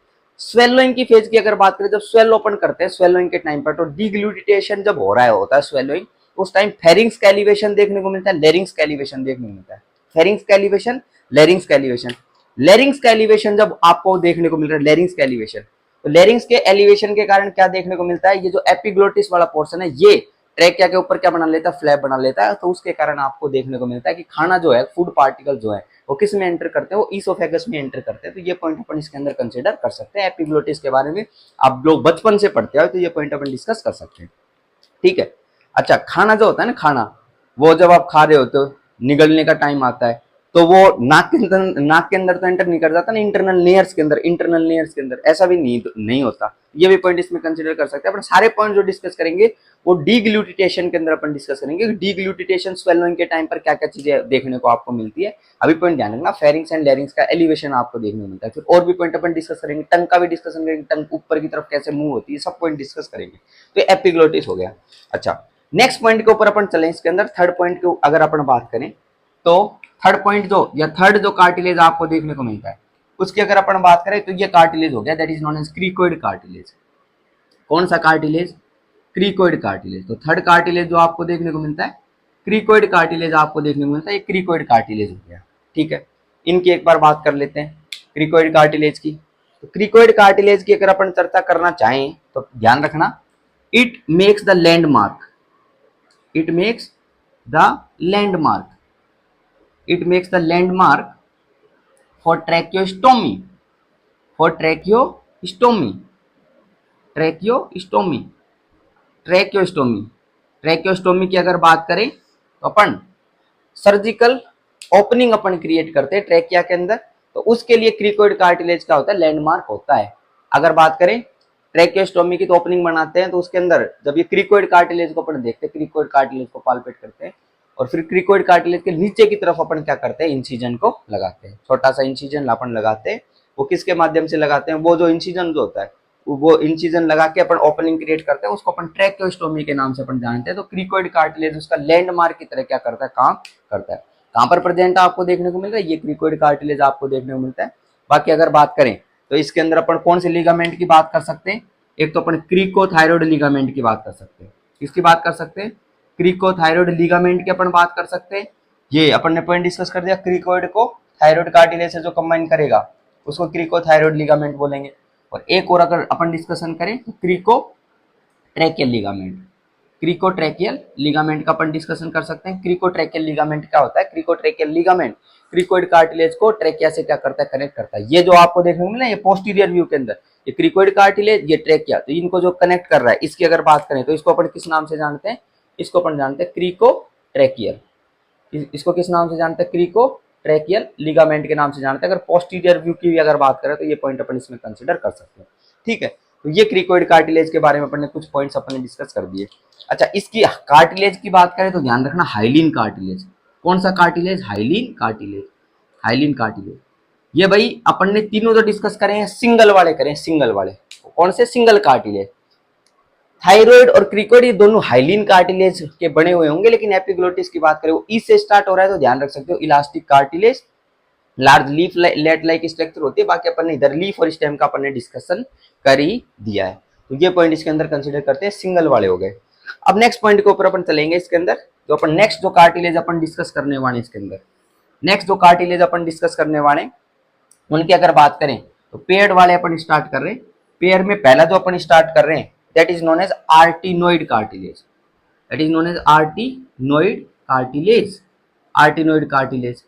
स्वेलोइंग की फेज की अगर बात करें, जब स्वेल ओपन करते हैं स्वेलोइंग के टाइम पर, तो डिग्लूटिटेशन जब हो रहा है होता है स्वेलोइंग, उस टाइम फेरिंग्स का एलिवेशन देखने को मिलता है, लेरिंग्स का एलिवेशन देखने को मिलता है। फेरिंग्स का एलिवेशन, लेरिंग्स का एलिवेशन। लेरिंग्स का एलिवेशन जब आपको देखने को मिल रहा है, लेरिंग्स का एलिवेशन, तो लेरिंग्स के एलिवेशन के कारण क्या देखने को मिलता है, ये जो एपिग्लोटिस वाला पोर्शन है ये ट्रैकिया के ऊपर क्या बना लेता है, फ्लैप बना लेता है। तो उसके कारण आपको देखने को मिलता है कि खाना जो है, फूड पार्टिकल जो है वो किस में एंटर करते हैं, वो ईसोफेगस में एंटर करते हैं। तो ये पॉइंट अपन इसके अंदर कंसीडर कर सकते हैं। एपिग्लोटिस के बारे में आप लोग बचपन से पढ़ते हो, तो ये पॉइंट अपन डिस्कस कर सकते हैं। ठीक है। अच्छा, खाना जो होता है ना, खाना वो जब आप खा रहे होते हो, निगलने का टाइम आता है, तो वो नाक के अंदर तो एंटर नहीं कर जाता ना, इंटरनल लेयर्स के अंदर, इंटरनल लेयर्स के अंदर ऐसा भी नहीं होता। ये भी पॉइंट इसमें कंसीडर कर सकते हैं। अपन सारे पॉइंट जो डिस्कस करेंगे वो डीग्लूटिटेशन के अंदर अपन डिस्कस करेंगे। डीग्लूटिटेशन स्वेलोइंग के टाइम पर क्या क्या चीजें देखने को आपको मिलती है। अभी पॉइंट ध्यान रखना, फेरिंग्स एंड लेरिंग्स का एलिवेशन आपको देखने को मिलता है। फिर और भी पॉइंट अपन डिस्कस करेंगे, टंग का भी डिस्कशन करेंगे, टंग ऊपर की तरफ कैसे मूव होती है, सब पॉइंट डिस्कस करेंगे। तो एपिग्लोटिस हो गया। अच्छा, नेक्स्ट पॉइंट के ऊपर अपन चलें, इसके अंदर थर्ड पॉइंट की अगर अपन बात करें, तो थर्ड पॉइंट जो या थर्ड जो कार्टिलेज आपको देखने को मिलता है, उसकी अगर अपन बात करें तो ये कार्टिलेज हो गया, that is known as cricoid cartilage. कौन सा कार्टिलेज, क्रीकोइड कार्टिलेज। तो थर्ड कार्टिलेज जो आपको देखने को मिलता है, क्रीकोइड कार्टिलेज आपको देखने को मिलता है, ये क्रीकोइड कार्टिलेज हो गया। ठीक है, इनकी एक बार बात कर लेते हैं, क्रीकोइड कार्टिलेज की। तो क्रीकोइड कार्टिलेज की अगर अपन चर्चा करना चाहें तो ध्यान रखना, it makes the landmark, it makes the landmark, it makes the landmark for tracheostomy, for tracheostomy, tracheostomy, tracheostomy, tracheostomy की अगर बात करें तो अपन सर्जिकल ओपनिंग अपन क्रिएट करते हैं ट्रैकिया के अंदर, तो उसके लिए क्रीकोइड कार्टिलेज का होता है, लैंडमार्क होता है। अगर बात करें ट्रैकियोस्टोमी की, तो ओपनिंग बनाते हैं, तो उसके अंदर जब ये क्रीकोइड कार्टिलेज को अपन देखते हैं, क्रीकोइड कार्टिलेज को पाल्पेट करते हैं, और फिर क्रीकोइड कार्टिलेज के नीचे की तरफ अपन क्या करते हैं, इंसिजन को लगाते हैं, छोटा सा इंसिजन अपन लगाते हैं। वो किसके माध्यम से लगाते हैं, वो जो इंसिजन जो होता है, वो इंसिजन लगा के अपन ओपनिंग क्रिएट करते हैं, उसको अपन ट्रैकियोस्टोमी के नाम से अपन जानते हैं। तो क्रीकोइड कार्टिलेज उसका लैंडमार्क की तरह क्या करता है, काम करता है। कहां पर प्रेजेंट आपको देखने को मिल रहा है, ये क्रीकोइड कार्टिलेज आपको देखने को मिलता है। बाकी अगर बात करें तो इसके अंदर अपन कौन से लिगामेंट की बात कर सकते हैं, एक तो अपन क्रीकोथायरॉयड लिगामेंट की बात कर सकते हैं। किसकी बात कर सकते हैं, क्रीकोथायरॉयड लिगामेंट की अपन बात कर सकते हैं। ये अपन ने पॉइंट डिस्कस कर दिया, क्रीकोइड को थायरॉयड कार्टिलेज से जो कंबाइन करेगा उसको क्रीकोथायरॉयड लिगामेंट बोलेंगे। और एक और अगर अपन डिस्कशन करें तो क्रीको ट्रैकियल लिगामेंट, क्रीकोट्रैकियल लिगामेंट का अपन डिस्कशन कर सकते हैं। क्रीकोट्रैकियल लिगामेंट क्या होता है, क्रीकोट्रैकियल लिगामेंट क्रीकोइड कार्टिलेज को ट्रैकिया से क्या करता है, कनेक्ट करता है। ये जो आपको देखने को मिला ये पोस्टीरियर व्यू के अंदर, ये क्रीकोइड कार्टिलेज, ये ट्रैकिया, तो इनको जो कनेक्ट कर रहा है, इसकी अगर बात करें तो इसको अपन किस नाम से जानते हैं, इसको अपन जानते हैं क्रीकोट्रैकियल। इसको किस नाम से जानते हैं, क्रीकोट्रैकियल लिगामेंट के नाम से जानते हैं। अगर पोस्टीरियर व्यू की भी अगर बात करें तो ये पॉइंट अपन इसमें कंसिडर कर सकते हैं। ठीक है, तो ये क्रीकोइड कार्टिलेज के बारे में अपन ने कुछ पॉइंट्स अपन ने डिस्कस कर दिए। अच्छा, इसकी कार्टिलेज की बात करें तो ध्यान रखना, हाइलिन कार्टिलेज। कौन सा cartilage, hyaline cartilage, hyaline cartilage. ये भाई अपन ने तीनों जो डिस्कस करे हैं सिंगल वाले करें, सिंगल वाले कौन से, सिंगल कार्टिलेज। थायराइड और क्रीकोइड ये दोनों हाइलिन कार्टिलेज के बने हुए होंगे, लेकिन एपिग्लोटिस की बात करें वो ई से स्टार्ट हो रहा है, तो ध्यान रख सकते हो elastic cartilage, large leaflet like structure होती है। बाकी अपन ने इधर लीफ और स्टेम का अपन ने डिस्कशन कर ही दिया है, तो ये पॉइंट इसके अंदर कंसीडर करते हैं, सिंगल वाले हो गए। अब नेक्स्ट पॉइंट के ऊपर अपन चलेंगे, इसके अंदर जो अपन नेक्स्ट जो कार्टिलेज अपन डिस्कस करने वाले, इसके अंदर नेक्स्ट जो कार्टिलेज अपन डिस्कस करने वाले उनकी अगर बात करें तो पेयर्ड वाले अपन स्टार्ट कर रहे हैं। पेयर में पहला जो अपन स्टार्ट कर रहे हैं that is known as arytenoid cartilage, that is known as arytenoid cartilage, arytenoid cartilage.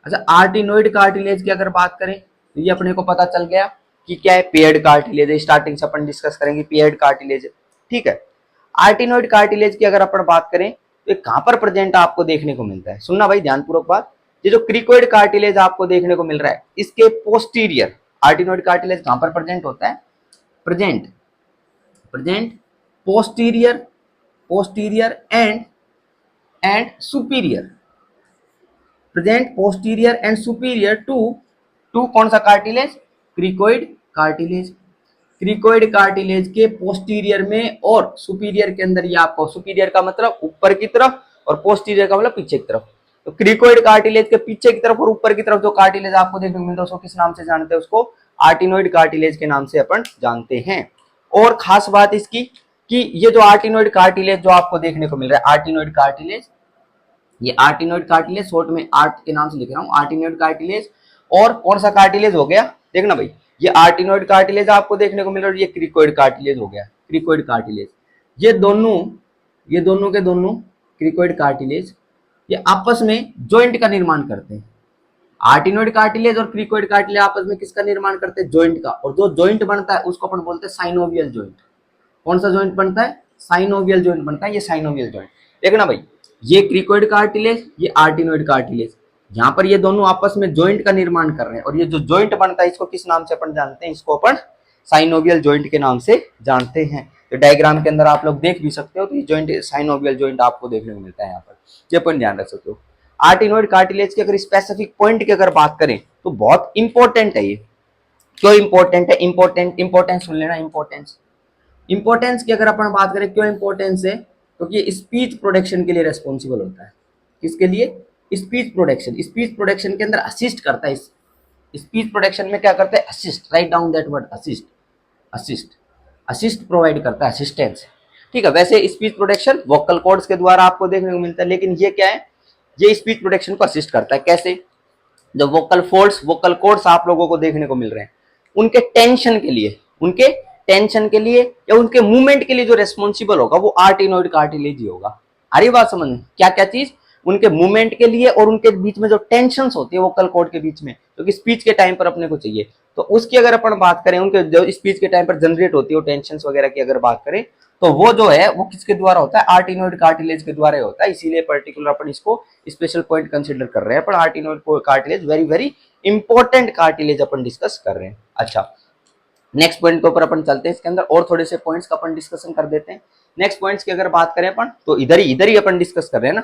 अच्छा, आर्टिनोइड कार्टिलेज की अगर बात करें तो ये अपने को पता चल गया कि क्या है, पेयर्ड कार्टिलेज है। स्टार्टिंग से अपन डिस्कस करेंगे पेयर्ड कार्टिलेज, ठीक है। आर्टिनोइड कार्टिलेज की अगर अपन बात करें तो कहां पर प्रेजेंट आपको देखने को मिलता है, सुनना भाई ध्यानपूर्वक बात। ये जो क्रिकोइड कार्टिलेज आपको देखने को मिल रहा है इसके पोस्टीरियर आर्टिनोइड कार्टिलेज कहां पर प्रेजेंट होता है, present present posterior posterior and superior, present posterior and superior to कौन सा cartilage, cricoid cartilage. Cricoid cartilage के पोस्टीरियर में और सुपीरियर के अंदर, ये आपको सुपीरियर का मतलब ऊपर की तरफ और पोस्टीरियर का मतलब पीछे की तरफ, तो क्रिकोइड कार्टिलेज के पीछे की तरफ और ऊपर की तरफ जो कार्टिलेज आपको देखने को मिलता है उसको किस नाम से जानते हैं, उसको आर्टिनोइड कार्टिलेज के नाम से अपन जानते हैं। और खास बात इसकी कि ये जो आर्टिनोइड कार्टिलेज जो आपको देखने को मिल रहा है, आर्टिनोइड कार्टिलेज, ये आर्टिनोइड कार्टिलेज शॉर्ट में आर्ट के नाम से लिख रहा हूं, आर्टिनोइड कार्टिलेज। और कौन सा कार्टिलेज हो गया, देखना भाई, ये आर्टिनोइड कार्टिलेज आपको देखने को मिल रहा है, ये क्रिकोइड कार्टिलेज हो गया, क्रिकोइड कार्टिलेज। ये दोनों के दोनों क्रिकोइड कार्टिलेज ये आपस में जॉइंट का निर्माण करते हैं। आर्टिनोइड कार्टिलेज और क्रिकोइड कार्टिलेज आपस में किसका निर्माण करते हैं, जॉइंट का। और जो जॉइंट बनता है उसको अपन बोलते हैं साइनोवियल जॉइंट। कौन सा जॉइंट बनता है, साइनोवियल जॉइंट बनता है, ये साइनोवियल जॉइंट। देखना भाई, ये क्रिकोइड कार्टिलेज, ये आर्टिनोइड कार्टिलेज, यहाँ पर ये दोनों आपस में जॉइंट का निर्माण कर रहे हैं। और ये जो जॉइंट बनता है इसको किस नाम से अपन जानते हैं, इसको अपन साइनोवियल जॉइंट के नाम से जानते हैं। तो डायग्राम के अंदर आप लोग देख भी सकते हो, तो ये जॉइंट साइनोवियल जॉइंट आपको देखने को मिलता है यहाँ पर, ये अपन ध्यान रख सकते हो। आर्टिनोइड कार्टिलेज की अगर स्पेसिफिक पॉइंट की अगर बात करें तो बहुत इंपॉर्टेंट है ये। क्यों इंपॉर्टेंट है, इंपॉर्टेंस सुन लेना, इंपॉर्टेंस की अगर अपन बात करें, क्यों इंपॉर्टेंस है, क्योंकि ये स्पीच प्रोडक्शन के लिए रेस्पॉन्सिबल होता है। किसके लिए, स्पीच प्रोडक्शन। स्पीच प्रोडक्शन के अंदर असिस्ट करता है, स्पीच प्रोडक्शन में क्या करता है, assist, write down that word, assist, assist provide करता है, असिस्टेंस। ठीक है, वैसे स्पीच प्रोडक्शन वोकल कॉर्ड्स के द्वारा आपको देखने को मिलता है, लेकिन ये क्या है, ये स्पीच प्रोडक्शन को असिस्ट करता है। कैसे, जो वोकल फोल्ड्स, वोकल कॉर्ड्स आप लोगों को देखने को मिल रहे हैं, उनके टेंशन के लिए या उनके मूवमेंट के लिए जो रेस्पॉन्सिबल होगा वो आर्टिनोइड कार्टिलेज ही होगा। आ रही बात समझ में, क्या क्या चीज, उनके मूवमेंट के लिए और उनके बीच में जो टेंशन्स होती है वोकल कॉर्ड के बीच में, क्योंकि स्पीच के टाइम पर अपने को चाहिए, तो उसकी अगर अपन बात करें, उनके जो स्पीच के टाइम पर जनरेट होती है टेंशन्स वगैरह की अगर बात करें, तो वो जो है वो किसके द्वारा होता है, आर्टिनोइड कार्टिलेज के द्वारा होता है। इसीलिए पर्टिकुलर अपन इसको स्पेशल पॉइंट कंसिडर कर रहे हैं, पर arytenoid cartilage very very important cartilage अपन डिस्कस कर रहे हैं। अच्छा, नेक्स्ट पॉइंट के ऊपर अपन चलते हैं, इसके अंदर और थोड़े से पॉइंट्स का अपन डिस्कशन कर देते हैं। नेक्स्ट पॉइंट्स की अगर बात करें अपन, तो इधर ही अपन डिस्कस कर रहे हैं ना।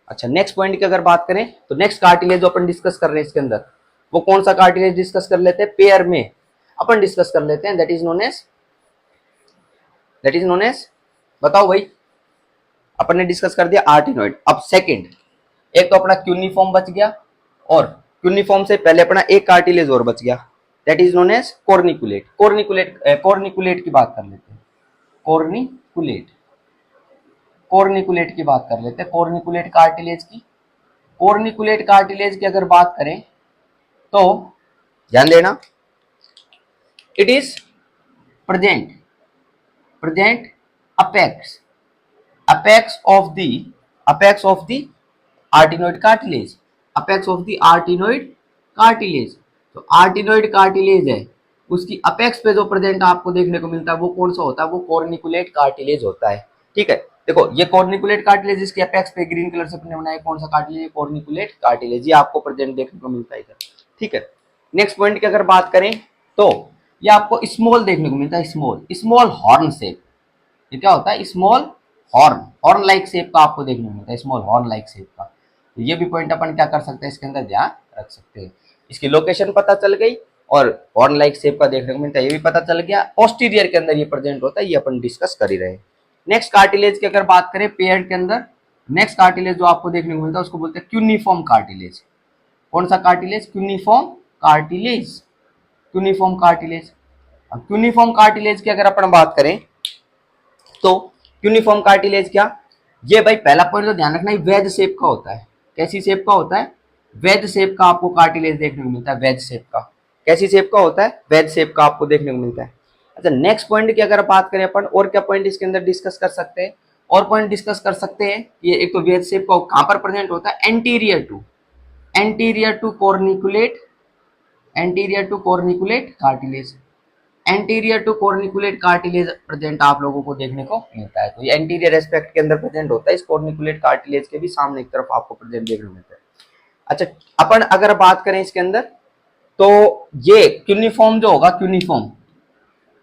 अच्छा, नेक्स्ट पॉइंट की अगर बात करें तो नेक्स्ट कार्टिलेज जो अपन डिस्कस कर रहे हैं इसके अंदर, वो कौन सा कार्टिलेज डिस्कस कर लेते हैं, पेयर में अपन डिस्कस कर लेते हैं, दैट इज नोन एज, बताओ भाई, अपन ने डिस्कस कर दिया आर्टिनोइड। अब सेकंड, एक तो अपना क्यूनिफॉर्म बच गया, और क्यूनिफॉर्म से पहले अपना एक कार्टिलेज और बच गया, that is known as corniculate. Corniculate की बात कर लेते हैं, कॉर्निकुलेट की बात कर लेते हैं, कॉर्निकुलेट कार्टिलेज की अगर बात करें तो ध्यान देना, it is present apex of the arytenoid cartilage, तो आर्टिनोइड कार्टिलेज है, उसकी अपेक्स पे जो प्रेजेंट आपको देखने को मिलता है वो कौन सा होता है, वो कॉर्निकुलेट कार्टिलेज होता है। ठीक है, देखो ये कॉर्निकुलेट कार्टिलेज, इसके अपेक्स पे ग्रीन कलर से अपने बनाया, कौन सा कार्टिलेज, कॉर्निकुलेट कार्टिलेज, ये आपको प्रेजेंट देखने को मिलता है इधर। ठीक है, नेक्स्ट पॉइंट की अगर बात करें तो ये आपको स्मॉल देखने को मिलता है, स्मॉल हॉर्न शेप। ये क्या होता है, स्मॉल हॉर्न लाइक शेप का आपको देखने को मिलता है, स्मॉल हॉर्न लाइक शेप का। तो ये भी पॉइंट अपन क्या कर सकते हैं, इसके अंदर ध्यान रख सकते हैं। इसकी लोकेशन पता चल गई और हॉर्न लाइक शेप का देखने को मिलता है, ये भी पता चल गया। पोस्टीरियर के अंदर ये प्रेजेंट होता है, ये अपन डिस्कस कर ही रहे हैं। नेक्स्ट कार्टिलेज की अगर बात करें पेयर के अंदर, नेक्स्ट कार्टिलेज जो आपको देखने को मिलता है उसको बोलते हैं क्यूनिफॉर्म कार्टिलेज। कौन सा कार्टिलेज, क्यूनिफॉर्म कार्टिलेज। अब क्यूनिफॉर्म कार्टिलेज की अगर अपन बात करें तो यूनिफॉर्म कार्टिलेज क्या, ये भाई पहला पॉइंट तो ध्यान रखना, वेज शेप का होता है। कैसी शेप का होता है, वेज शेप का आपको कार्टिलेज देखने को मिलता है, वेज शेप का। कैसी शेप का होता है, वेज शेप का आपको देखने को मिलता है। अच्छा, नेक्स्ट पॉइंट की अगर बात करें अपन, और क्या पॉइंट इसके अंदर डिस्कस कर सकते हैं, और पॉइंट डिस्कस कर सकते हैं। ये एक तो वेज शेप का कहां पर प्रेजेंट होता है, anterior to corniculate cartilage. Anterior to corniculate cartilage present आप लोगों को देखने को मिलता है। तो ये एंटीरियर एस्पेक्ट के अंदर प्रेजेंट होता है, इस कॉर्निकुलेट कार्टिलेज के भी सामने की तरफ आपको प्रेजेंट देखने को मिलता है। अच्छा, अपन अगर बात करें इसके अंदर, तो ये क्यूनिफॉर्म जो होगा, क्यूनिफॉर्म,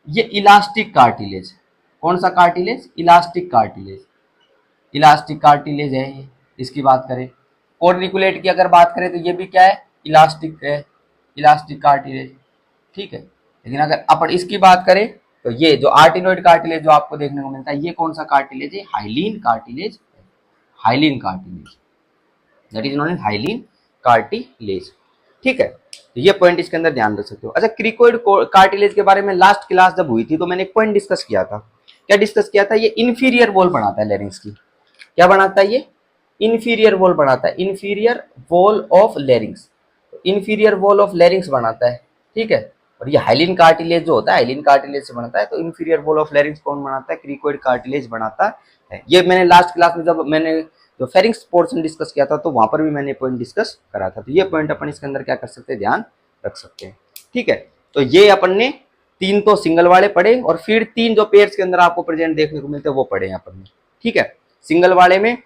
ये इलास्टिक कार्टिलेज, कौन सा cartilage? Elastic cartilage, elastic cartilage है ये। इसकी बात करें, कॉर्निकुलेट की अगर बात करें तो ये भी क्या है? इलास्टिक है, इलास्टिक कार्टिलेज, ठीक है। लेकिन अगर अपन इसकी बात करें तो ये जो आर्टिनोइड कार्टिलेज जो आपको देखने को मिलता है, ये कौन सा कार्टिलेज है? Hyaline cartilage, hyaline cartilage, that is known as hyaline cartilage, ठीक है। तो ये पॉइंट इसके अंदर ध्यान रख सकते हो। अच्छा, क्रिकोइड कार्टिलेज के बारे में लास्ट क्लास जब हुई थी तो मैंने एक पॉइंट डिस्कस किया था। क्या डिस्कस किया था? ये इंफीरियर वॉल बनाता है लैरिंग्स की। क्या बनाता है ये? इंफीरियर वॉल बनाता है, inferior wall of लैरिंग्स, inferior wall of लैरिंग्स बनाता है, ठीक है। और ये हाइलिन कार्टिलेज जो होता है, हाइलिन कार्टिलेज से बनता है। तो इंफीरियर वॉल ऑफ लैरिंग्स कौन बनाता है? क्रिकोइड कार्टिलेज बनाता है। ये मैंने लास्ट क्लास में जब मैंने जो फेरिंग्स पोर्शन डिस्कस किया था तो वहां पर भी मैंने पॉइंट डिस्कस करा था। तो ये पॉइंट अपन इसके अंदर क्या कर सकते हैं? ध्यान रख सकते हैं, ठीक है। तो ये अपन ने तीन तो सिंगल वाले पढ़े, और फिर तीन जो पेयर्स के अंदर आपको प्रेजेंट देखने को मिलते हैं वो पढ़े अपन ने, ठीक है। सिंगल वाले में,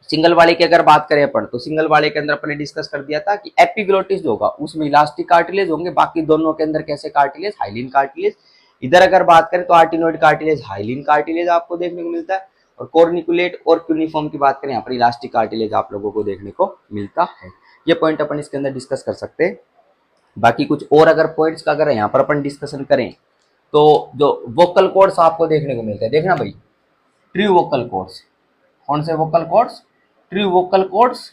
सिंगल वाले की अगर बात करें अपन, तो सिंगल वाले के अंदर अपन ने डिस्कस कर दिया था कि एपिग्लोटिस जो होगा उसमें इलास्टिक कार्टिलेज होंगे, बाकी दोनों के अंदर कैसे कार्टिलेज? Hyaline cartilage. इधर अगर बात करें तो आर्टिनोइड कार्टिलेज, हाइलिन कार्टिलेज आपको देखने को मिलता है, और कॉर्निकुलेट और क्यूनिफॉर्म की बात करें यहाँ पर इलास्टिक कार्टिलेज आप लोगों को देखने को मिलता है। ये पॉइंट अपन इसके अंदर डिस्कस कर सकते हैं। बाकी कुछ और अगर पॉइंट्स का अगर यहाँ पर अपन डिस्कशन करें तो जो वोकल कॉर्ड्स आपको देखने को मिलते हैं, देखना भाई, ट्रू वोकल कॉर्ड्स, कौन से vocal cords? True vocal cords,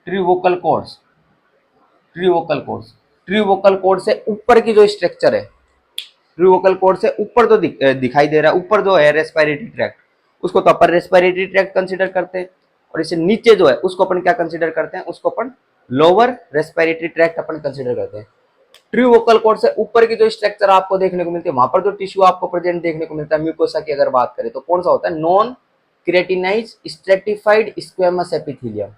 true vocal cords, true vocal cords, true vocal cord से ऊपर की जो स्ट्रक्चर है, ट्रू वोकल कॉर्ड से ऊपर जो दिखाई दे रहा है, ऊपर जो है रेस्पिरेटरी ट्रैक्ट, उसको तो अपर रेस्पिरेटरी ट्रैक्ट कंसीडर करते हैं, और इससे नीचे जो है उसको अपन क्या कंसीडर करते हैं? उसको अपन लोअर रेस्पिरेटरी ट्रैक्ट अपन कंसीडर करते हैं। ट्रू वोकल कॉर्ड से ऊपर की जो स्ट्रक्चर आपको देखने को मिलती है, वहां पर जो टिश्यू आपको प्रेजेंट देखने को मिलता है म्यूकोसा की अगर बात करें तो कौन सा होता है? Non keratinize stratified squamous epithelium,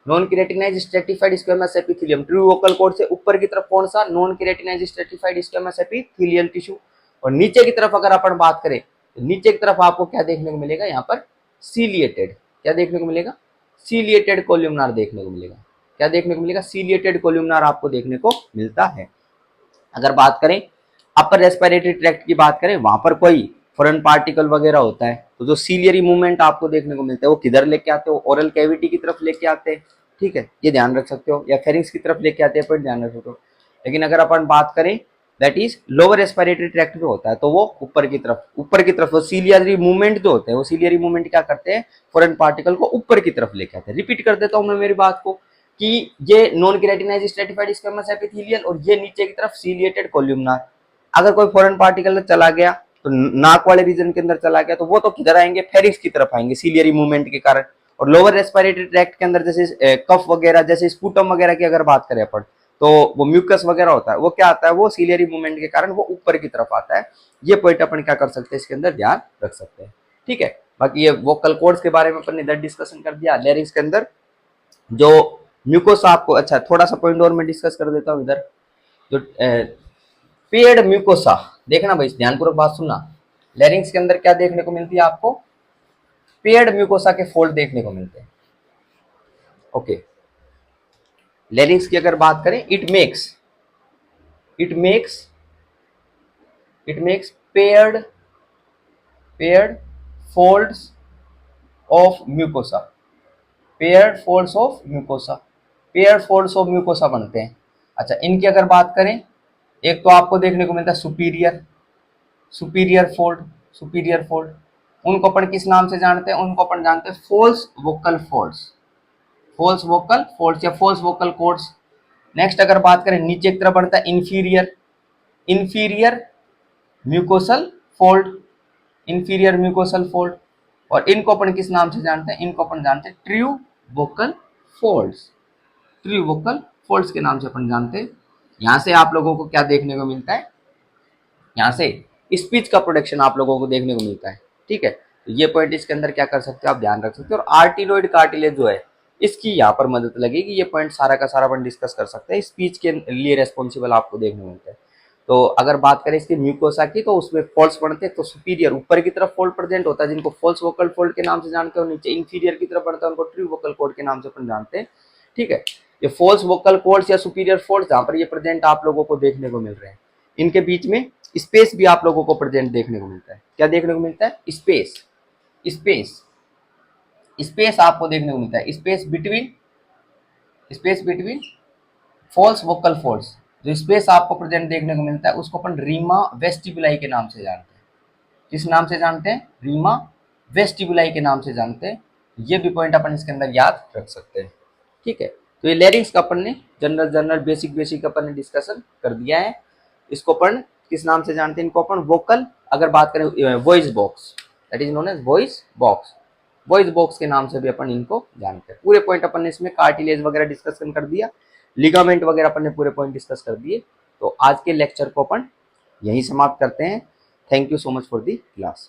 non keratinize stratified squamous epithelium. True vocal cord से ऊपर की तरफ कौन सा? Non keratinize stratified squamous epithelial tissue. और नीचे की तरफ अगर अपन बात करें तो नीचे की तरफ आपको क्या देखने को मिलेगा? यहाँ पर सीलिएटेड, क्या देखने को मिलेगा? सीलिएटेड कोल्यूमनार देखने को मिलेगा। क्या देखने को मिलेगा? सीलिएटेड कोल्यूमनार आपको देखने को मिलता है। अगर बात करें अपर रेस्पिरेटरी ट्रैक्ट की बात करें, वहां पर कोई फॉरेन पार्टिकल वगैरह होता है तो जो सीलियरी मूवमेंट आपको देखने को मिलता है वो किधर लेके आते हो? ओरल कैविटी की तरफ लेके आते हैं, ठीक है, ये ध्यान रख सकते हो, या फेरिंग्स की तरफ लेके आते हैं, पर ध्यान रख सकते हो। लेकिन अगर अपन बात करें that is lower respiratory tract में होता है तो वो ऊपर की तरफ, ऊपर की तरफ वो सीलियरी मूवमेंट जो होते हैं, वो सीलियरी मूवमेंट क्या करते हैं? फॉरेन पार्टिकल को ऊपर की तरफ लेके आते हैं। रिपीट कर देता हूं मैं मेरी बात को कि ये non keratinized stratified squamous epithelial और ये नीचे की तरफ सीलिएटेड कोल्यूमनार। अगर कोई फॉरेन पार्टिकल चला गया तो नाक वाले रीजन के अंदर चला गया तो वो तो किधर आएंगे? फेरिक्स की तरफ आएंगे सीलियरी मूवमेंट के कारण। और लोअर रेस्पिरेटरी ट्रैक्ट के अंदर जैसे कफ वगैरह, जैसे स्पूटम वगैरह की अगर बात करें अपन, तो वो म्यूकस वगैरह होता है, वो क्या आता है? वो सीलियरी मूवमेंट के कारण वो ऊपर की तरफ आता है। ये पॉइंट अपन क्या कर सकते हैं? इसके अंदर ध्यान रख सकते हैं, ठीक है। बाकी ये वोकल कॉर्ड्स के बारे में अपन ने इधर डिस्कशन कर दिया। लैरिंग्स के अंदर जो म्यूकोसा आपको, अच्छा थोड़ा सा पॉइंट और मैं डिस्कस कर देता हूँ इधर, जो पेड म्यूकोसा, देखना भाई ध्यानपूर्वक बात सुनना। लैरिंग्स के अंदर क्या देखने को मिलती है आपको? पेड म्यूकोसा के फोल्ड देखने को मिलते हैं, ओके। लैरिंग्स की अगर बात करें, it makes it makes it makes paired folds of mucosa, paired folds of mucosa, paired folds of mucosa बनते हैं। अच्छा, इनकी अगर बात करें, एक तो आपको देखने को मिलता है superior, superior fold, superior fold, उनको अपन किस नाम से जानते हैं? उनको अपन जानते हैं false vocal folds, false vocal folds या फॉल्स वोकल कॉर्ड्स। नेक्स्ट अगर बात करें, नीचे की तरफ बढ़ता है inferior, inferior mucosal fold, inferior mucosal fold. और इनको अपन किस नाम से जानते हैं? इनको अपन जानते हैं true vocal folds, true vocal folds के नाम से अपन जानते हैं। यहां से आप लोगों को क्या देखने को मिलता है? यहाँ से स्पीच का प्रोडक्शन आप लोगों को देखने को मिलता है, ठीक है। तो ये पॉइंट इसके अंदर क्या कर सकते हो? आप ध्यान रख सकते हो। और आर्टिनोइड कार्टिलेज जो है इसकी यहाँ पर मदद लगेगी। ये पॉइंट सारा का सारा अपन डिस्कस कर सकते हैं, स्पीच के लिए रेस्पॉन्सिबल आपको देखने को मिलता है। तो अगर बात करें इसकी म्यूकोसा की, तो उसमें फोल्ड्स बनते हैं। तो सुपीरियर ऊपर की तरफ फोल्ड प्रेजेंट होता है जिनको फॉल्स वोकल फोल्ड के नाम से जानते हैं, और नीचे इंफीरियर की तरफ बनता है उनको ट्रू वोकल कॉर्ड के नाम से अपन जानते हैं। ठीक है, ये फॉल्स वोकल कॉर्ड्स या सुपीरियर फोल्ड्स जहां पर ये प्रेजेंट आप लोगों को देखने को मिल रहे हैं, इनके बीच में स्पेस भी आप लोगों को प्रेजेंट देखने को मिलता है। क्या देखने को मिलता है? स्पेस। स्पेस स्पेस आपको देखने को मिलता है। Space between false vocal folds, जो स्पेस आपको प्रेजेंट देखने को मिलता है उसको अपन रीमा वेस्टिबुलाई के नाम से जानते हैं। किस नाम से जानते हैं? रीमा वेस्टिबुलाई के नाम से जानते हैं। ये भी पॉइंट अपन इसके अंदर याद रख सकते हैं। ठीक है, तो ये लैरिंग्स का अपन ने जनरल जनरल बेसिक अपन ने डिस्कशन कर दिया है। इसको अपन किस नाम से जानते हैं? इनको अपन वोकल, अगर बात करें voice box, that is known as voice box, voice box के नाम से भी अपन इनको जानते हैं। पूरे पॉइंट अपन ने इसमें कार्टिलेज वगैरह डिस्कशन कर दिया, लिगामेंट वगैरह अपन ने पूरे पॉइंट डिस्कस कर दिए। तो आज के लेक्चर को अपन यहीं समाप्त करते हैं। Thank you so much for the class.